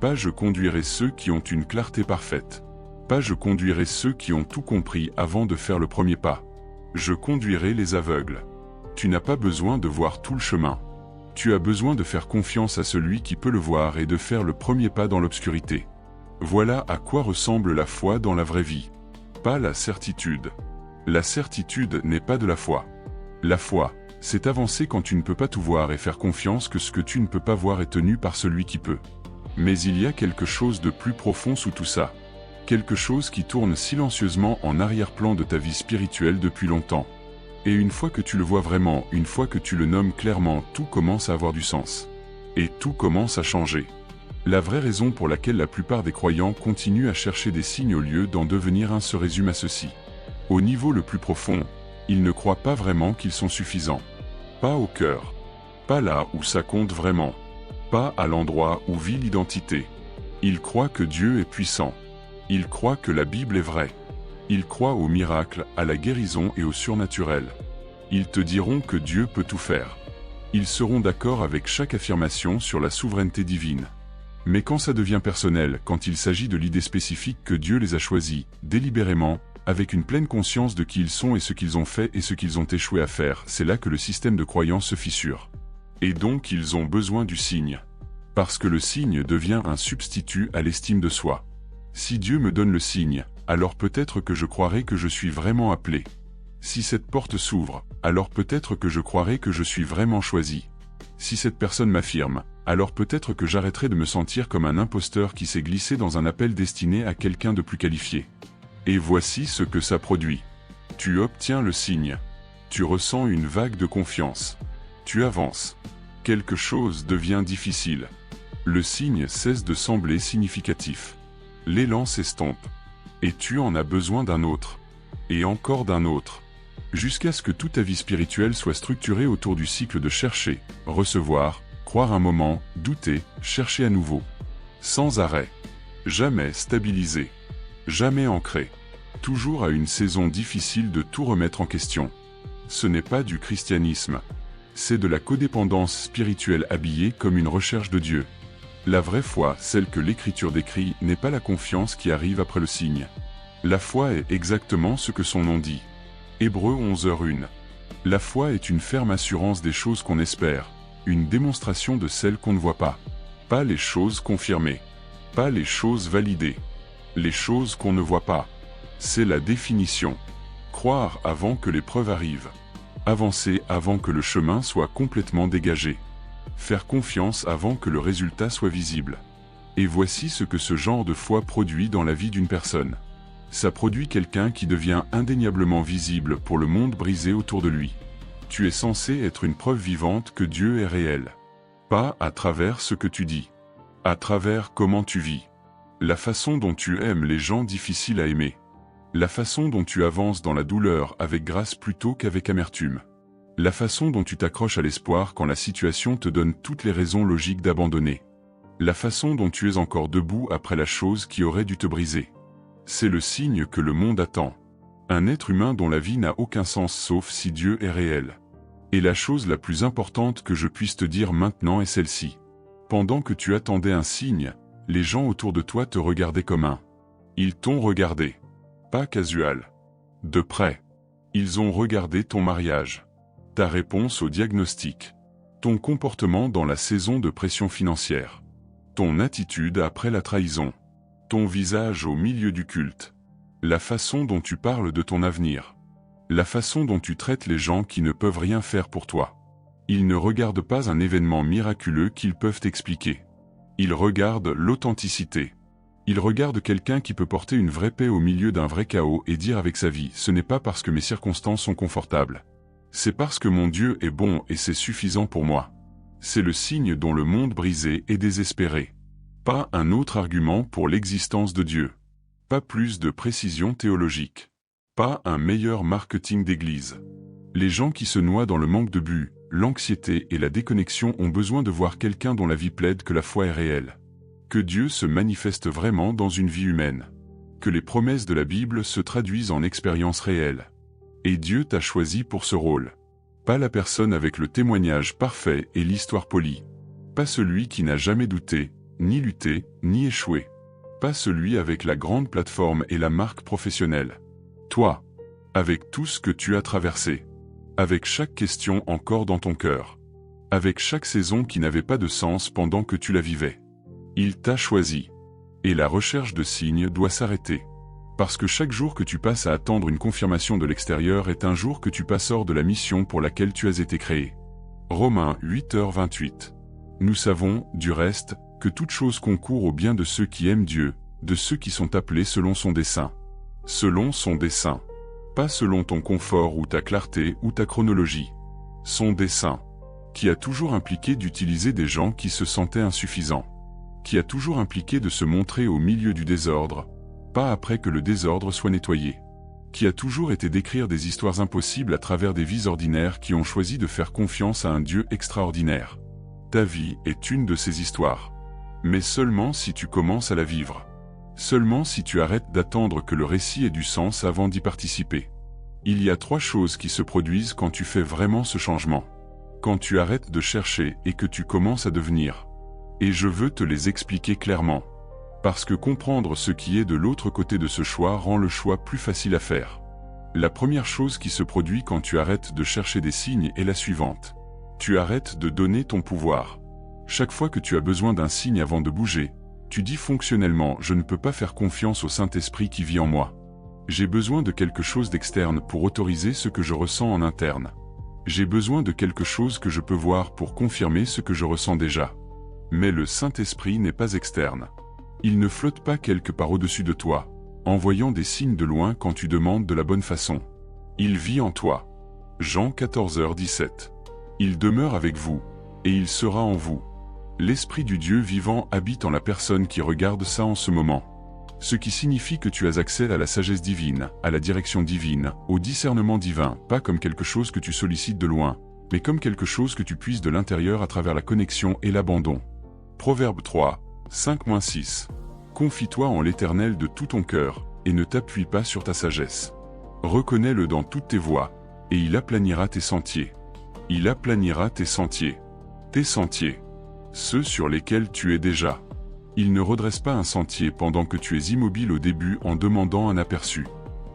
Pas je conduirai ceux qui ont une clarté parfaite. Pas je conduirai ceux qui ont tout compris avant de faire le premier pas. Je conduirai les aveugles. Tu n'as pas besoin de voir tout le chemin. Tu as besoin de faire confiance à celui qui peut le voir et de faire le premier pas dans l'obscurité. Voilà à quoi ressemble la foi dans la vraie vie. Pas la certitude. La certitude n'est pas de la foi. La foi, c'est avancer quand tu ne peux pas tout voir et faire confiance que ce que tu ne peux pas voir est tenu par celui qui peut. Mais il y a quelque chose de plus profond sous tout ça. Quelque chose qui tourne silencieusement en arrière-plan de ta vie spirituelle depuis longtemps. Et une fois que tu le vois vraiment, une fois que tu le nommes clairement, tout commence à avoir du sens. Et tout commence à changer. La vraie raison pour laquelle la plupart des croyants continuent à chercher des signes au lieu d'en devenir un se résume à ceci. Au niveau le plus profond, ils ne croient pas vraiment qu'ils sont suffisants. Pas au cœur. Pas là où ça compte vraiment. Pas à l'endroit où vit l'identité. Ils croient que Dieu est puissant. Ils croient que la Bible est vraie. Ils croient aux miracles, à la guérison et au surnaturel. Ils te diront que Dieu peut tout faire. Ils seront d'accord avec chaque affirmation sur la souveraineté divine. Mais quand ça devient personnel, quand il s'agit de l'idée spécifique que Dieu les a choisis, délibérément, avec une pleine conscience de qui ils sont et ce qu'ils ont fait et ce qu'ils ont échoué à faire, c'est là que le système de croyance se fissure. Et donc ils ont besoin du signe. Parce que le signe devient un substitut à l'estime de soi. Si Dieu me donne le signe, alors peut-être que je croirai que je suis vraiment appelé. Si cette porte s'ouvre, alors peut-être que je croirai que je suis vraiment choisi. Si cette personne m'affirme, alors peut-être que j'arrêterai de me sentir comme un imposteur qui s'est glissé dans un appel destiné à quelqu'un de plus qualifié. Et voici ce que ça produit. Tu obtiens le signe. Tu ressens une vague de confiance. Tu avances. Quelque chose devient difficile. Le signe cesse de sembler significatif. L'élan s'estompe. Et tu en as besoin d'un autre. Et encore d'un autre. Jusqu'à ce que toute ta vie spirituelle soit structurée autour du cycle de chercher, recevoir, croire un moment, douter, chercher à nouveau. Sans arrêt. Jamais stabilisé. Jamais ancré. Toujours à une saison difficile de tout remettre en question. Ce n'est pas du christianisme. C'est de la codépendance spirituelle habillée comme une recherche de Dieu. La vraie foi, celle que l'Écriture décrit, n'est pas la confiance qui arrive après le signe. La foi est exactement ce que son nom dit. Hébreux 11h1. La foi est une ferme assurance des choses qu'on espère, une démonstration de celles qu'on ne voit pas. Pas les choses confirmées. Pas les choses validées. Les choses qu'on ne voit pas. C'est la définition. Croire avant que l'épreuve arrive. Avancer avant que le chemin soit complètement dégagé. Faire confiance avant que le résultat soit visible. Et voici ce que ce genre de foi produit dans la vie d'une personne. Ça produit quelqu'un qui devient indéniablement visible pour le monde brisé autour de lui. Tu es censé être une preuve vivante que Dieu est réel. Pas à travers ce que tu dis. À travers comment tu vis. La façon dont tu aimes les gens difficiles à aimer. La façon dont tu avances dans la douleur avec grâce plutôt qu'avec amertume. La façon dont tu t'accroches à l'espoir quand la situation te donne toutes les raisons logiques d'abandonner. La façon dont tu es encore debout après la chose qui aurait dû te briser. C'est le signe que le monde attend. Un être humain dont la vie n'a aucun sens sauf si Dieu est réel. Et la chose la plus importante que je puisse te dire maintenant est celle-ci. Pendant que tu attendais un signe, les gens autour de toi te regardaient comme un. Ils t'ont regardé. Pas casual. De près. Ils ont regardé ton mariage. Ta réponse au diagnostic. Ton comportement dans la saison de pression financière. Ton attitude après la trahison. Ton visage au milieu du culte. La façon dont tu parles de ton avenir. La façon dont tu traites les gens qui ne peuvent rien faire pour toi. Ils ne regardent pas un événement miraculeux qu'ils peuvent expliquer. Ils regardent l'authenticité. Ils regardent quelqu'un qui peut porter une vraie paix au milieu d'un vrai chaos et dire avec sa vie, ce n'est pas parce que mes circonstances sont confortables. C'est parce que mon Dieu est bon et c'est suffisant pour moi. C'est le signe dont le monde brisé est désespéré. Pas un autre argument pour l'existence de Dieu. Pas plus de précision théologique. Pas un meilleur marketing d'église. Les gens qui se noient dans le manque de but, l'anxiété et la déconnexion ont besoin de voir quelqu'un dont la vie plaide que la foi est réelle. Que Dieu se manifeste vraiment dans une vie humaine. Que les promesses de la Bible se traduisent en expériences réelles. Et Dieu t'a choisi pour ce rôle. Pas la personne avec le témoignage parfait et l'histoire polie. Pas celui qui n'a jamais douté, ni lutté, ni échoué. Pas celui avec la grande plateforme et la marque professionnelle. Toi, avec tout ce que tu as traversé. Avec chaque question encore dans ton cœur. avec chaque saison qui n'avait pas de sens pendant que tu la vivais. Il t'a choisi. Et la recherche de signes doit s'arrêter. Parce que chaque jour que tu passes à attendre une confirmation de l'extérieur est un jour que tu passes hors de la mission pour laquelle tu as été créé. Romains 8h28. Nous savons, du reste, que toute chose concourt au bien de ceux qui aiment Dieu, de ceux qui sont appelés selon son dessein. Selon son dessein. Pas selon ton confort ou ta clarté ou ta chronologie. Son dessein. Qui a toujours impliqué d'utiliser des gens qui se sentaient insuffisants. Qui a toujours impliqué de se montrer au milieu du désordre, pas après que le désordre soit nettoyé. Qui a toujours été d'écrire des histoires impossibles à travers des vies ordinaires qui ont choisi de faire confiance à un Dieu extraordinaire. Ta vie est une de ces histoires. Mais seulement si tu commences à la vivre. Seulement si tu arrêtes d'attendre que le récit ait du sens avant d'y participer. Il y a 3 choses qui se produisent quand tu fais vraiment ce changement. Quand tu arrêtes de chercher et que tu commences à devenir. Et je veux te les expliquer clairement. Parce que comprendre ce qui est de l'autre côté de ce choix rend le choix plus facile à faire. La première chose qui se produit quand tu arrêtes de chercher des signes est la suivante. Tu arrêtes de donner ton pouvoir. Chaque fois que tu as besoin d'un signe avant de bouger, tu dis fonctionnellement « Je ne peux pas faire confiance au Saint-Esprit qui vit en moi. J'ai besoin de quelque chose d'externe pour autoriser ce que je ressens en interne. J'ai besoin de quelque chose que je peux voir pour confirmer ce que je ressens déjà. » Mais le Saint-Esprit n'est pas externe. Il ne flotte pas quelque part au-dessus de toi, envoyant des signes de loin quand tu demandes de la bonne façon. Il vit en toi. Jean 14h17. Il demeure avec vous, et il sera en vous. L'Esprit du Dieu vivant habite en la personne qui regarde ça en ce moment. Ce qui signifie que tu as accès à la sagesse divine, à la direction divine, au discernement divin, pas comme quelque chose que tu sollicites de loin, mais comme quelque chose que tu puisses de l'intérieur à travers la connexion et l'abandon. Proverbe 3, 5-6. Confie-toi en l'Éternel de tout ton cœur, et ne t'appuie pas sur ta sagesse. Reconnais-le dans toutes tes voies, et il aplanira tes sentiers. Il aplanira tes sentiers. Tes sentiers. Ceux sur lesquels tu es déjà. Il ne redresse pas un sentier pendant que tu es immobile au début en demandant un aperçu.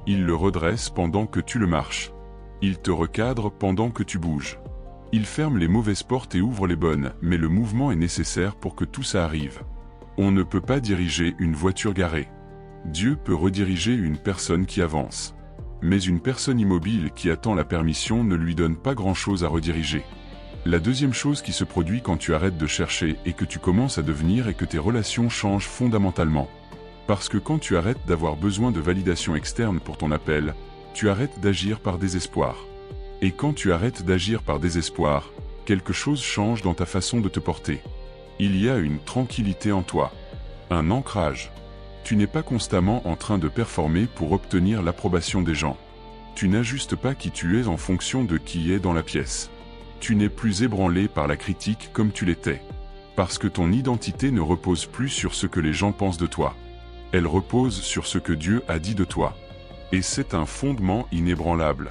Il le redresse pendant que tu le marches. Il te recadre pendant que tu bouges. Il ferme les mauvaises portes et ouvre les bonnes, mais le mouvement est nécessaire pour que tout ça arrive. On ne peut pas diriger une voiture garée. Dieu peut rediriger une personne qui avance. Mais une personne immobile qui attend la permission ne lui donne pas grand-chose à rediriger. La deuxième chose qui se produit quand tu arrêtes de chercher et que tu commences à devenir est que tes relations changent fondamentalement. Parce que quand tu arrêtes d'avoir besoin de validation externe pour ton appel, tu arrêtes d'agir par désespoir. Et quand tu arrêtes d'agir par désespoir, quelque chose change dans ta façon de te porter. Il y a une tranquillité en toi. Un ancrage. Tu n'es pas constamment en train de performer pour obtenir l'approbation des gens. Tu n'ajustes pas qui tu es en fonction de qui est dans la pièce. Tu n'es plus ébranlé par la critique comme tu l'étais. Parce que ton identité ne repose plus sur ce que les gens pensent de toi. Elle repose sur ce que Dieu a dit de toi. Et c'est un fondement inébranlable.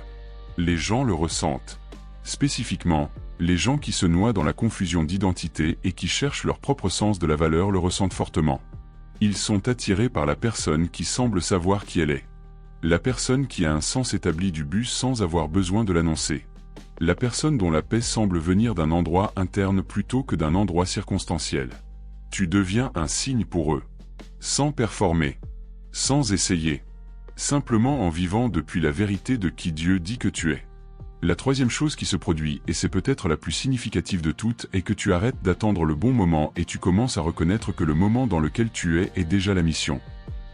Les gens le ressentent. Spécifiquement, les gens qui se noient dans la confusion d'identité et qui cherchent leur propre sens de la valeur le ressentent fortement. Ils sont attirés par la personne qui semble savoir qui elle est. La personne qui a un sens établi du but sans avoir besoin de l'annoncer. La personne dont la paix semble venir d'un endroit interne plutôt que d'un endroit circonstanciel. Tu deviens un signe pour eux. Sans performer. Sans essayer. Simplement en vivant depuis la vérité de qui Dieu dit que tu es. La troisième chose qui se produit, et c'est peut-être la plus significative de toutes, est que tu arrêtes d'attendre le bon moment et tu commences à reconnaître que le moment dans lequel tu es est déjà la mission.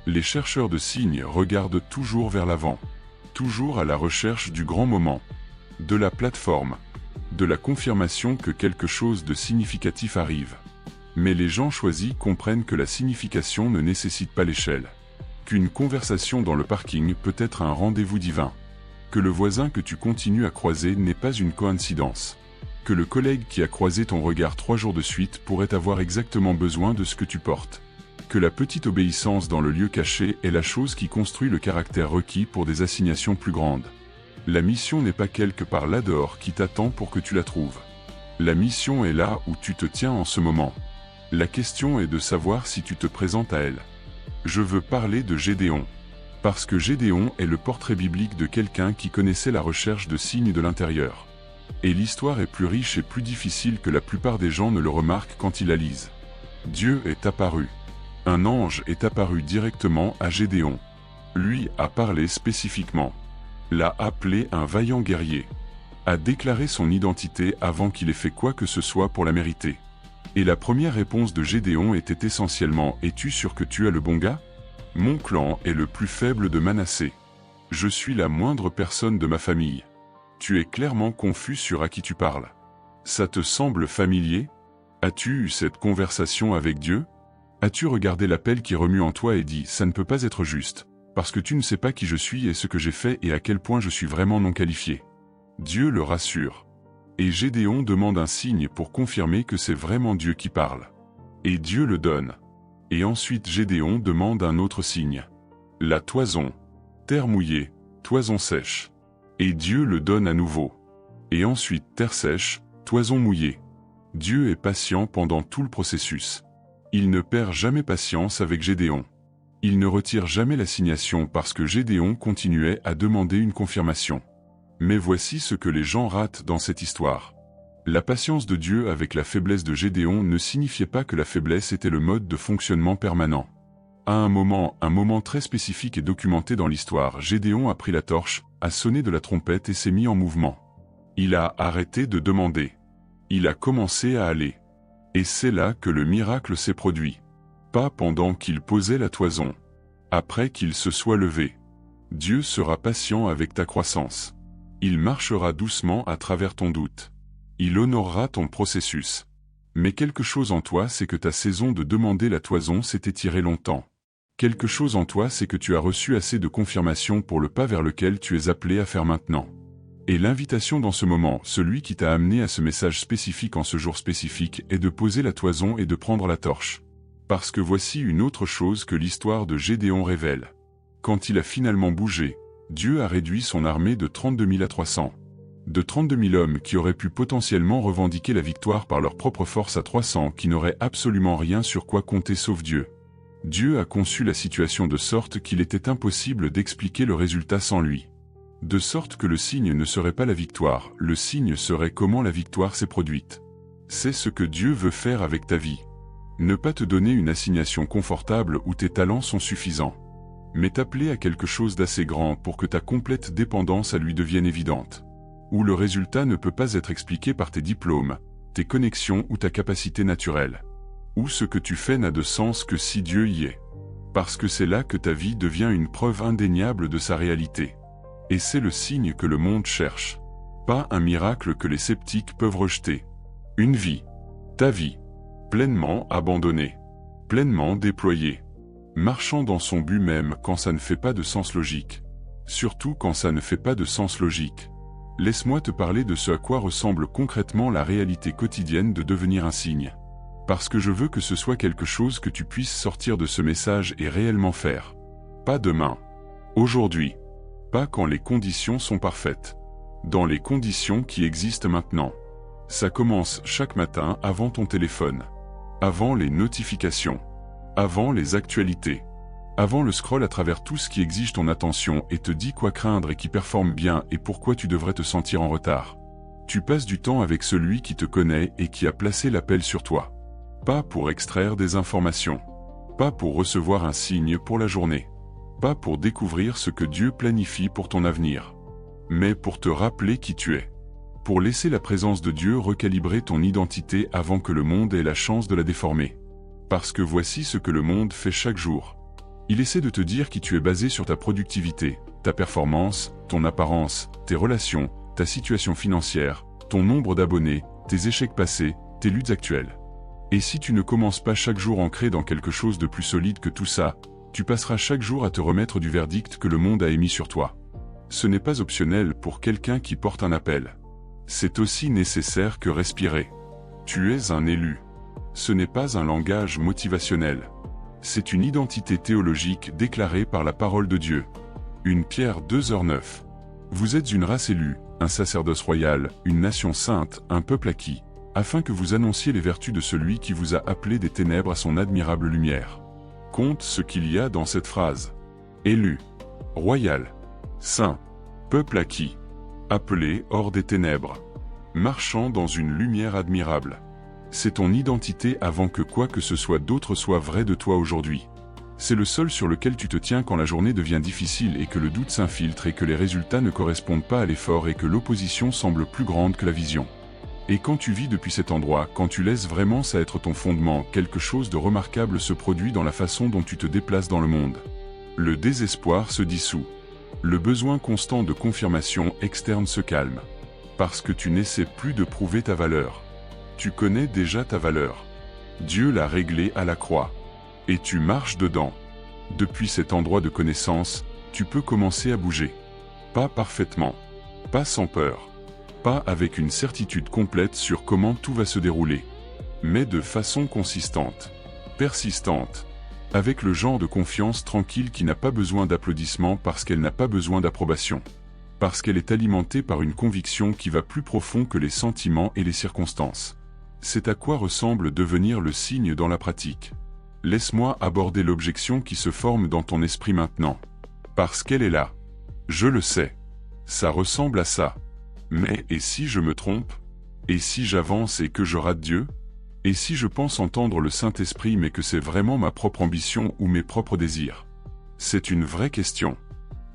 Les chercheurs de signes regardent toujours vers l'avant. Toujours à la recherche du grand moment. De la plateforme. De la confirmation que quelque chose de significatif arrive. Mais les gens choisis comprennent que la signification ne nécessite pas l'échelle. Qu'une conversation dans le parking peut être un rendez-vous divin. Que le voisin que tu continues à croiser n'est pas une coïncidence. Que le collègue qui a croisé ton regard 3 jours de suite pourrait avoir exactement besoin de ce que tu portes. Que la petite obéissance dans le lieu caché est la chose qui construit le caractère requis pour des assignations plus grandes. La mission n'est pas quelque part là dehors qui t'attend pour que tu la trouves. La mission est là où tu te tiens en ce moment. La question est de savoir si tu te présentes à elle. Je veux parler de Gédéon. Parce que Gédéon est le portrait biblique de quelqu'un qui connaissait la recherche de signes de l'intérieur. Et l'histoire est plus riche et plus difficile que la plupart des gens ne le remarquent quand ils la lisent. Dieu est apparu. Un ange est apparu directement à Gédéon. Lui a parlé spécifiquement. L'a appelé un vaillant guerrier. A déclaré son identité avant qu'il ait fait quoi que ce soit pour la mériter. Et la première réponse de Gédéon était essentiellement « Es-tu sûr que tu as le bon gars ? Mon clan est le plus faible de Manassé. Je suis la moindre personne de ma famille. Tu es clairement confus sur à qui tu parles. Ça te semble familier ? As-tu eu cette conversation avec Dieu ? As-tu regardé l'appel qui remue en toi et dit « Ça ne peut pas être juste, parce que tu ne sais pas qui je suis et ce que j'ai fait et à quel point je suis vraiment non qualifié ». Dieu le rassure. Et Gédéon demande un signe pour confirmer que c'est vraiment Dieu qui parle. Et Dieu le donne. Et ensuite Gédéon demande un autre signe. La toison. Terre mouillée, toison sèche. Et Dieu le donne à nouveau. Et ensuite terre sèche, toison mouillée. Dieu est patient pendant tout le processus. Il ne perd jamais patience avec Gédéon. Il ne retire jamais l'assignation parce que Gédéon continuait à demander une confirmation. Mais voici ce que les gens ratent dans cette histoire. La patience de Dieu avec la faiblesse de Gédéon ne signifiait pas que la faiblesse était le mode de fonctionnement permanent. À un moment très spécifique et documenté dans l'histoire, Gédéon a pris la torche, a sonné de la trompette et s'est mis en mouvement. Il a arrêté de demander. Il a commencé à aller. Et c'est là que le miracle s'est produit. Pas pendant qu'il posait la toison. Après qu'il se soit levé. Dieu sera patient avec ta croissance. Il marchera doucement à travers ton doute. Il honorera ton processus. Mais quelque chose en toi c'est que ta saison de demander la toison s'est étirée longtemps. Quelque chose en toi c'est que tu as reçu assez de confirmation pour le pas vers lequel tu es appelé à faire maintenant. Et l'invitation dans ce moment, celui qui t'a amené à ce message spécifique en ce jour spécifique, est de poser la toison et de prendre la torche. Parce que voici une autre chose que l'histoire de Gédéon révèle. Quand il a finalement bougé, Dieu a réduit son armée de 32 000 à 300. De 32 000 hommes qui auraient pu potentiellement revendiquer la victoire par leur propre force à 300 qui n'auraient absolument rien sur quoi compter sauf Dieu. Dieu a conçu la situation de sorte qu'il était impossible d'expliquer le résultat sans lui. De sorte que le signe ne serait pas la victoire, le signe serait comment la victoire s'est produite. C'est ce que Dieu veut faire avec ta vie. Ne pas te donner une assignation confortable où tes talents sont suffisants. Mais t'appeler à quelque chose d'assez grand pour que ta complète dépendance à lui devienne évidente. Où le résultat ne peut pas être expliqué par tes diplômes, tes connexions ou ta capacité naturelle. Où ce que tu fais n'a de sens que si Dieu y est. Parce que c'est là que ta vie devient une preuve indéniable de sa réalité. Et c'est le signe que le monde cherche. Pas un miracle que les sceptiques peuvent rejeter. Une vie. Ta vie. Pleinement abandonnée. Pleinement déployée. Marchant dans son but même quand ça ne fait pas de sens logique. Surtout quand ça ne fait pas de sens logique. Laisse-moi te parler de ce à quoi ressemble concrètement la réalité quotidienne de devenir un signe. Parce que je veux que ce soit quelque chose que tu puisses sortir de ce message et réellement faire. Pas demain. Aujourd'hui. Pas quand les conditions sont parfaites. Dans les conditions qui existent maintenant. Ça commence chaque matin avant ton téléphone. Avant les notifications. Avant les actualités. Avant le scroll à travers tout ce qui exige ton attention et te dit quoi craindre et qui performe bien et pourquoi tu devrais te sentir en retard. Tu passes du temps avec celui qui te connaît et qui a placé l'appel sur toi. Pas pour extraire des informations. Pas pour recevoir un signe pour la journée. Pas pour découvrir ce que Dieu planifie pour ton avenir. Mais pour te rappeler qui tu es. Pour laisser la présence de Dieu recalibrer ton identité avant que le monde ait la chance de la déformer. Parce que voici ce que le monde fait chaque jour. Il essaie de te dire qui tu es basé sur ta productivité, ta performance, ton apparence, tes relations, ta situation financière, ton nombre d'abonnés, tes échecs passés, tes luttes actuelles. Et si tu ne commences pas chaque jour ancré dans quelque chose de plus solide que tout ça, tu passeras chaque jour à te remettre du verdict que le monde a émis sur toi. Ce n'est pas optionnel pour quelqu'un qui porte un appel. C'est aussi nécessaire que respirer. Tu es un élu. Ce n'est pas un langage motivationnel. C'est une identité théologique déclarée par la parole de Dieu. 1 Pierre 2:9. Vous êtes une race élue, un sacerdoce royal, une nation sainte, un peuple acquis, afin que vous annonciez les vertus de celui qui vous a appelé des ténèbres à son admirable lumière. Compte ce qu'il y a dans cette phrase. Élu, royal, saint, peuple acquis, appelé hors des ténèbres. marchant dans une lumière admirable. C'est ton identité avant que quoi que ce soit d'autre soit vrai de toi aujourd'hui. C'est le sol sur lequel tu te tiens quand la journée devient difficile et que le doute s'infiltre et que les résultats ne correspondent pas à l'effort et que l'opposition semble plus grande que la vision. Et quand tu vis depuis cet endroit, quand tu laisses vraiment ça être ton fondement, quelque chose de remarquable se produit dans la façon dont tu te déplaces dans le monde. Le désespoir se dissout. Le besoin constant de confirmation externe se calme. Parce que tu n'essaies plus de prouver ta valeur. Tu connais déjà ta valeur. Dieu l'a réglée à la croix. Et tu marches dedans. Depuis cet endroit de connaissance, tu peux commencer à bouger. Pas parfaitement. Pas sans peur. Pas avec une certitude complète sur comment tout va se dérouler. Mais de façon consistante. Persistante. Avec le genre de confiance tranquille qui n'a pas besoin d'applaudissements parce qu'elle n'a pas besoin d'approbation. Parce qu'elle est alimentée par une conviction qui va plus profond que les sentiments et les circonstances. C'est à quoi ressemble devenir le signe dans la pratique. Laisse-moi aborder l'objection qui se forme dans ton esprit maintenant. Parce qu'elle est là. Je le sais. Ça ressemble à ça. Mais et si je me trompe? Et si j'avance et que je rate Dieu? Et si je pense entendre le Saint-Esprit mais que c'est vraiment ma propre ambition ou mes propres désirs? C'est une vraie question.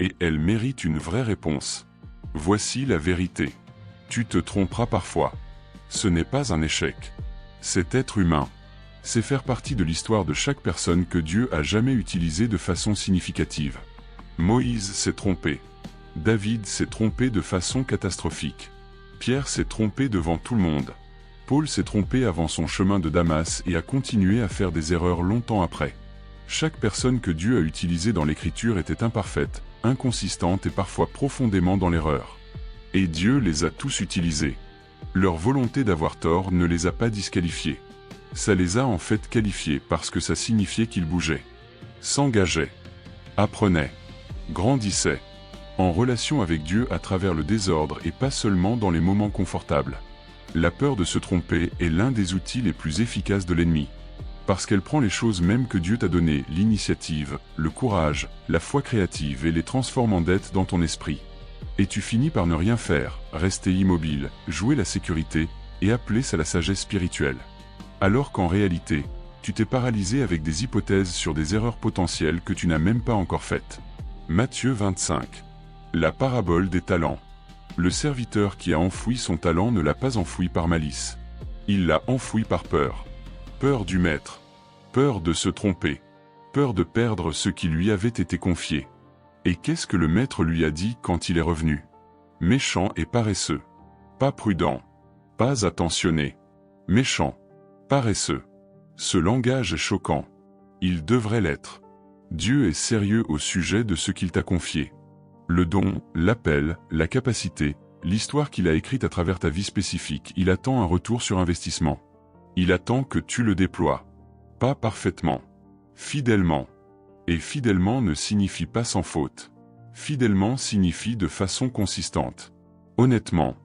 Et elle mérite une vraie réponse. Voici la vérité. Tu te tromperas parfois. Ce n'est pas un échec. C'est être humain. C'est faire partie de l'histoire de chaque personne que Dieu a jamais utilisée de façon significative. Moïse s'est trompé. David s'est trompé de façon catastrophique. Pierre s'est trompé devant tout le monde. Paul s'est trompé avant son chemin de Damas et a continué à faire des erreurs longtemps après. Chaque personne que Dieu a utilisée dans l'Écriture était imparfaite, inconsistante et parfois profondément dans l'erreur. Et Dieu les a tous utilisés. Leur volonté d'avoir tort ne les a pas disqualifiés. Ça les a en fait qualifiés parce que ça signifiait qu'ils bougeaient, s'engageaient, apprenaient, grandissaient, en relation avec Dieu à travers le désordre et pas seulement dans les moments confortables. La peur de se tromper est l'un des outils les plus efficaces de l'ennemi. Parce qu'elle prend les choses mêmes que Dieu t'a données, l'initiative, le courage, la foi créative et les transforme en dette dans ton esprit. Et tu finis par ne rien faire, rester immobile, jouer la sécurité et appeler ça la sagesse spirituelle. Alors qu'en réalité, tu t'es paralysé avec des hypothèses sur des erreurs potentielles que tu n'as même pas encore faites. Matthieu 25. La parabole des talents. Le serviteur qui a enfoui son talent ne l'a pas enfoui par malice. Il l'a enfoui par peur. Peur du maître. Peur de se tromper. Peur de perdre ce qui lui avait été confié. Et qu'est-ce que le maître lui a dit quand il est revenu? Méchant et paresseux. Pas prudent. Pas attentionné. Méchant. Paresseux. Ce langage est choquant. Il devrait l'être. Dieu est sérieux au sujet de ce qu'il t'a confié. Le don, l'appel, la capacité, l'histoire qu'il a écrite à travers ta vie spécifique, il attend un retour sur investissement. Il attend que tu le déploies. Pas parfaitement. Fidèlement. Et fidèlement ne signifie pas sans faute. Fidèlement signifie de façon consistante. Honnêtement.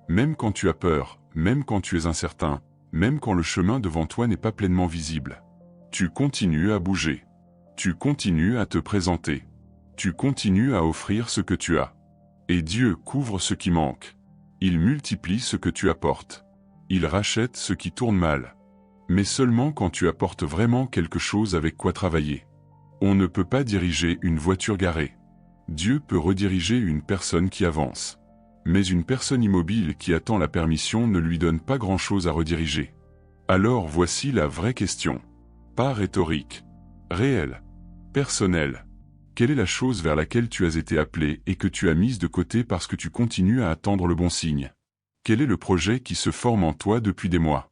Même quand tu as peur, même quand tu es incertain, même quand le chemin devant toi n'est pas pleinement visible. Tu continues à bouger. Tu continues à te présenter. Tu continues à offrir ce que tu as. Et Dieu couvre ce qui manque. Il multiplie ce que tu apportes. Il rachète ce qui tourne mal. Mais seulement quand tu apportes vraiment quelque chose avec quoi travailler. On ne peut pas diriger une voiture garée. Dieu peut rediriger une personne qui avance. Mais une personne immobile qui attend la permission ne lui donne pas grand-chose à rediriger. Alors voici la vraie question. Pas rhétorique. Réelle. Personnelle. Quelle est la chose vers laquelle tu as été appelé et que tu as mise de côté parce que tu continues à attendre le bon signe? Quel est le projet qui se forme en toi depuis des mois?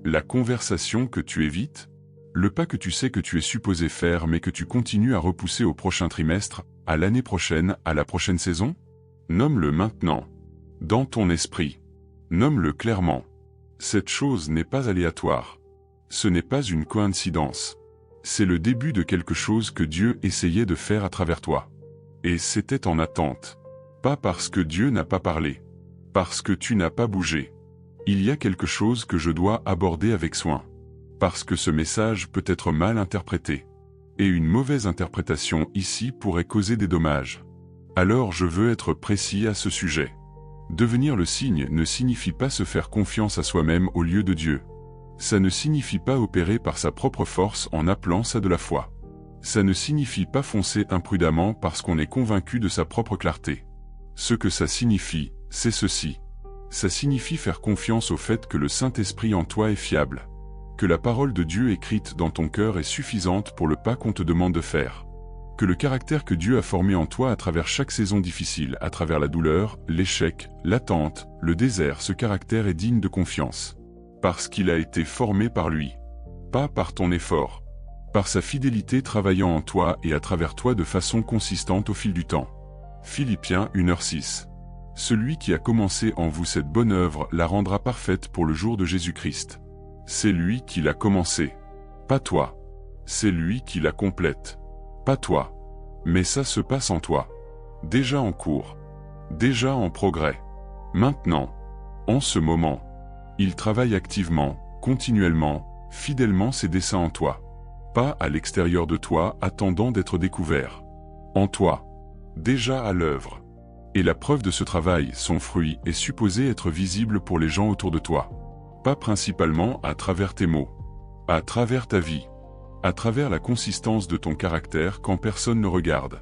La conversation que tu évites? Le pas que tu sais que tu es supposé faire mais que tu continues à repousser au prochain trimestre, à l'année prochaine, à la prochaine saison? Nomme-le maintenant. Dans ton esprit. Nomme-le clairement. Cette chose n'est pas aléatoire. Ce n'est pas une coïncidence. C'est le début de quelque chose que Dieu essayait de faire à travers toi. Et c'était en attente. Pas parce que Dieu n'a pas parlé. Parce que tu n'as pas bougé. Il y a quelque chose que je dois aborder avec soin. Parce que ce message peut être mal interprété. Et une mauvaise interprétation ici pourrait causer des dommages. Alors je veux être précis à ce sujet. Devenir le signe ne signifie pas se faire confiance à soi-même au lieu de Dieu. Ça ne signifie pas opérer par sa propre force en appelant ça de la foi. Ça ne signifie pas foncer imprudemment parce qu'on est convaincu de sa propre clarté. Ce que ça signifie, c'est ceci. Ça signifie faire confiance au fait que le Saint-Esprit en toi est fiable. Que la parole de Dieu écrite dans ton cœur est suffisante pour le pas qu'on te demande de faire. Que le caractère que Dieu a formé en toi à travers chaque saison difficile, à travers la douleur, l'échec, l'attente, le désert, ce caractère est digne de confiance. Parce qu'il a été formé par lui. Pas par ton effort. Par sa fidélité travaillant en toi et à travers toi de façon consistante au fil du temps. Philippiens 1h6. Celui qui a commencé en vous cette bonne œuvre la rendra parfaite pour le jour de Jésus-Christ. C'est lui qui l'a commencé. Pas toi. C'est lui qui la complète. Pas toi. Mais ça se passe en toi. Déjà en cours. Déjà en progrès. Maintenant. En ce moment. Il travaille activement, continuellement, fidèlement ses desseins en toi. Pas à l'extérieur de toi attendant d'être découvert. En toi. Déjà à l'œuvre. Et la preuve de ce travail, son fruit, est supposé être visible pour les gens autour de toi. Pas principalement à travers tes mots. À travers ta vie. À travers la consistance de ton caractère quand personne ne regarde.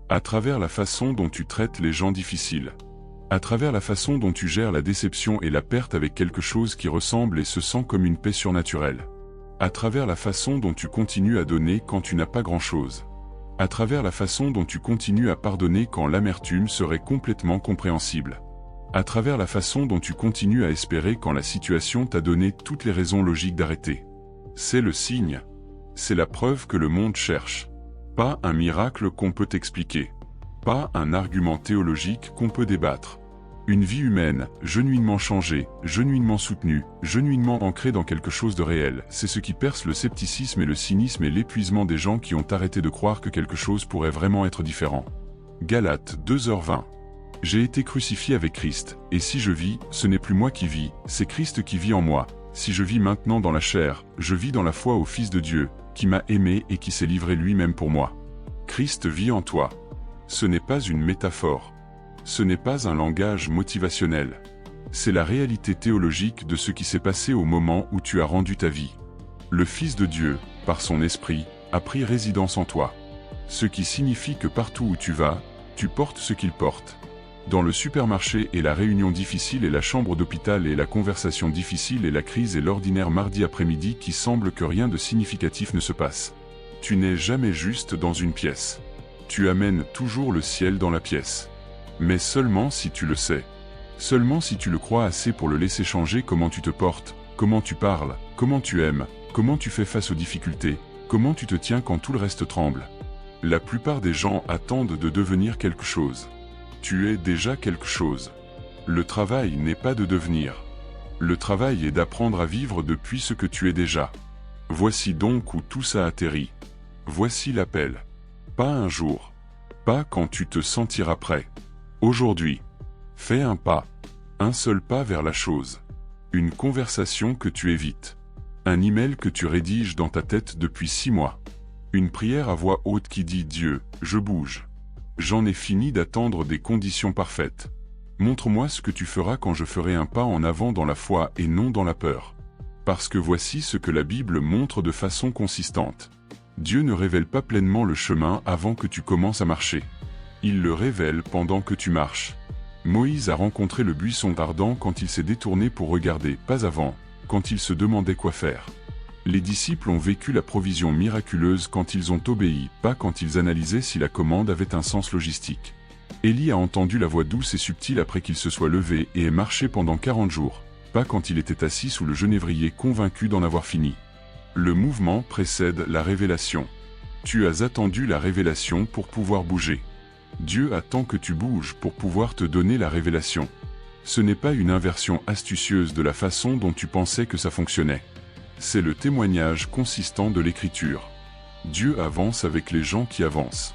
À travers la façon dont tu traites les gens difficiles. À travers la façon dont tu gères la déception et la perte avec quelque chose qui ressemble et se sent comme une paix surnaturelle. À travers la façon dont tu continues à donner quand tu n'as pas grand-chose. À travers la façon dont tu continues à pardonner quand l'amertume serait complètement compréhensible. À travers la façon dont tu continues à espérer quand la situation t'a donné toutes les raisons logiques d'arrêter. C'est le signe. C'est la preuve que le monde cherche. Pas un miracle qu'on peut expliquer. Pas un argument théologique qu'on peut débattre. Une vie humaine, genuinement changée, genuinement soutenue, genuinement ancrée dans quelque chose de réel, c'est ce qui perce le scepticisme et le cynisme et l'épuisement des gens qui ont arrêté de croire que quelque chose pourrait vraiment être différent. Galates 2h20. J'ai été crucifié avec Christ, et si je vis, ce n'est plus moi qui vis, c'est Christ qui vit en moi. Si je vis maintenant dans la chair, je vis dans la foi au Fils de Dieu, qui m'a aimé et qui s'est livré lui-même pour moi. Christ vit en toi. Ce n'est pas une métaphore. Ce n'est pas un langage motivationnel. C'est la réalité théologique de ce qui s'est passé au moment où tu as rendu ta vie. Le Fils de Dieu, par son Esprit, a pris résidence en toi. Ce qui signifie que partout où tu vas, tu portes ce qu'il porte. Dans le supermarché et la réunion difficile et la chambre d'hôpital et la conversation difficile et la crise et l'ordinaire mardi après-midi qui semble que rien de significatif ne se passe. Tu n'es jamais juste dans une pièce. Tu amènes toujours le ciel dans la pièce. Mais seulement si tu le sais. Seulement si tu le crois assez pour le laisser changer comment tu te portes, comment tu parles, comment tu aimes, comment tu fais face aux difficultés, comment tu te tiens quand tout le reste tremble. La plupart des gens attendent de devenir quelque chose. Tu es déjà quelque chose. Le travail n'est pas de devenir. Le travail est d'apprendre à vivre depuis ce que tu es déjà. Voici donc où tout ça atterrit. Voici l'appel. Pas un jour. Pas quand tu te sentiras prêt. Aujourd'hui. Fais un pas. Un seul pas vers la chose. Une conversation que tu évites. Un email que tu rédiges dans ta tête depuis 6 mois. Une prière à voix haute qui dit « Dieu, je bouge. J'en ai fini d'attendre des conditions parfaites. Montre-moi ce que tu feras quand je ferai un pas en avant dans la foi et non dans la peur. Parce que voici ce que la Bible montre de façon consistante. Dieu ne révèle pas pleinement le chemin avant que tu commences à marcher. Il le révèle pendant que tu marches. Moïse a rencontré le buisson ardent quand il s'est détourné pour regarder, pas avant, quand il se demandait quoi faire. Les disciples ont vécu la provision miraculeuse quand ils ont obéi, pas quand ils analysaient si la commande avait un sens logistique. Élie a entendu la voix douce et subtile après qu'il se soit levé et ait marché pendant 40 jours, pas quand il était assis sous le genévrier convaincu d'en avoir fini. Le mouvement précède la révélation. Tu as attendu la révélation pour pouvoir bouger. Dieu attend que tu bouges pour pouvoir te donner la révélation. Ce n'est pas une inversion astucieuse de la façon dont tu pensais que ça fonctionnait. C'est le témoignage consistant de l'Écriture. Dieu avance avec les gens qui avancent.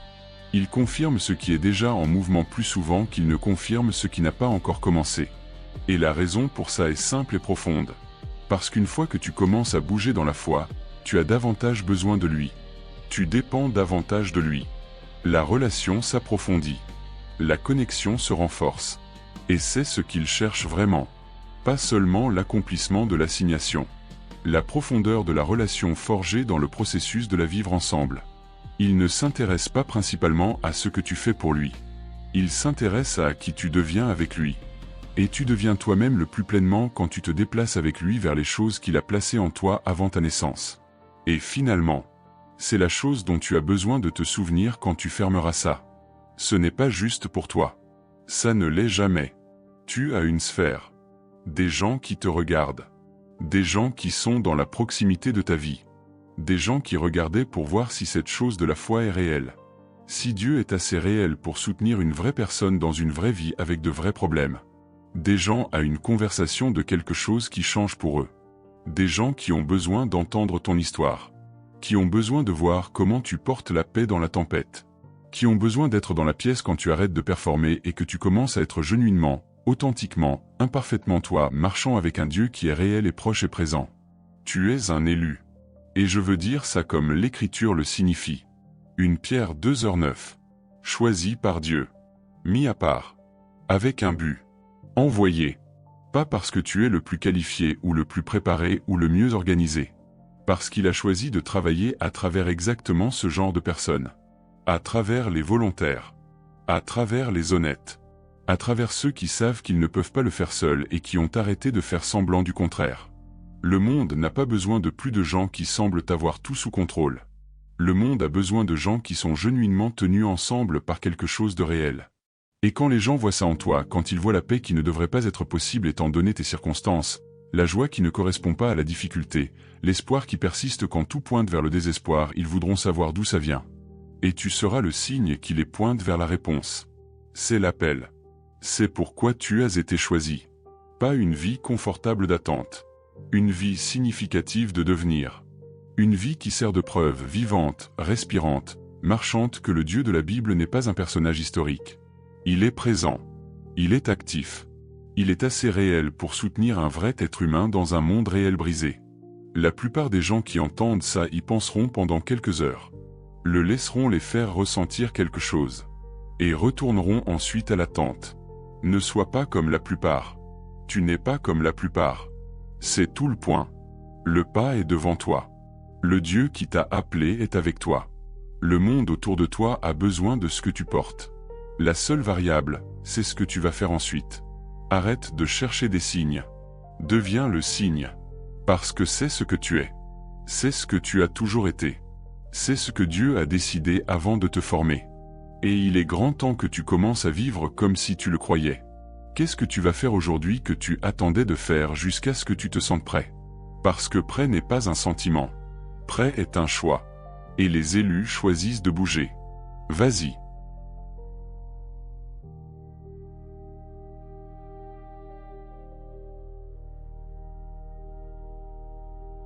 Il confirme ce qui est déjà en mouvement plus souvent qu'il ne confirme ce qui n'a pas encore commencé. Et la raison pour ça est simple et profonde. Parce qu'une fois que tu commences à bouger dans la foi, tu as davantage besoin de lui. Tu dépends davantage de lui. La relation s'approfondit. La connexion se renforce. Et c'est ce qu'ils cherchent vraiment. Pas seulement l'accomplissement de l'assignation. La profondeur de la relation forgée dans le processus de la vivre ensemble. Il ne s'intéresse pas principalement à ce que tu fais pour lui. Il s'intéresse à qui tu deviens avec lui. Et tu deviens toi-même le plus pleinement quand tu te déplaces avec lui vers les choses qu'il a placées en toi avant ta naissance. Et finalement, c'est la chose dont tu as besoin de te souvenir quand tu fermeras ça. Ce n'est pas juste pour toi. Ça ne l'est jamais. Tu as une sphère. Des gens qui te regardent. Des gens qui sont dans la proximité de ta vie. Des gens qui regardaient pour voir si cette chose de la foi est réelle. Si Dieu est assez réel pour soutenir une vraie personne dans une vraie vie avec de vrais problèmes. Des gens à une conversation de quelque chose qui change pour eux. Des gens qui ont besoin d'entendre ton histoire. Qui ont besoin de voir comment tu portes la paix dans la tempête. Qui ont besoin d'être dans la pièce quand tu arrêtes de performer et que tu commences à être genuinement, authentiquement, imparfaitement toi, marchant avec un Dieu qui est réel et proche et présent. Tu es un élu. Et je veux dire ça comme l'Écriture le signifie. Une Pierre 2h9. Choisi par Dieu. Mis à part. Avec un but. Envoyé. Pas parce que tu es le plus qualifié ou le plus préparé ou le mieux organisé. Parce qu'il a choisi de travailler à travers exactement ce genre de personnes. À travers les volontaires. À travers les honnêtes. À travers ceux qui savent qu'ils ne peuvent pas le faire seuls et qui ont arrêté de faire semblant du contraire. Le monde n'a pas besoin de plus de gens qui semblent avoir tout sous contrôle. Le monde a besoin de gens qui sont genuinement tenus ensemble par quelque chose de réel. Et quand les gens voient ça en toi, quand ils voient la paix qui ne devrait pas être possible étant donné tes circonstances, la joie qui ne correspond pas à la difficulté, l'espoir qui persiste quand tout pointe vers le désespoir, ils voudront savoir d'où ça vient. Et tu seras le signe qui les pointe vers la réponse. C'est l'appel. C'est pourquoi tu as été choisi. Pas une vie confortable d'attente. Une vie significative de devenir. Une vie qui sert de preuve vivante, respirante, marchante que le Dieu de la Bible n'est pas un personnage historique. Il est présent. Il est actif. Il est assez réel pour soutenir un vrai être humain dans un monde réel brisé. La plupart des gens qui entendent ça y penseront pendant quelques heures. Le laisseront les faire ressentir quelque chose. Et retourneront ensuite à l'attente. Ne sois pas comme la plupart. Tu n'es pas comme la plupart. C'est tout le point. Le pas est devant toi. Le Dieu qui t'a appelé est avec toi. Le monde autour de toi a besoin de ce que tu portes. La seule variable, c'est ce que tu vas faire ensuite. Arrête de chercher des signes. Deviens le signe. Parce que c'est ce que tu es. C'est ce que tu as toujours été. C'est ce que Dieu a décidé avant de te former. Et il est grand temps que tu commences à vivre comme si tu le croyais. Qu'est-ce que tu vas faire aujourd'hui que tu attendais de faire jusqu'à ce que tu te sentes prêt? Parce que prêt n'est pas un sentiment. Prêt est un choix. Et les élus choisissent de bouger. Vas-y.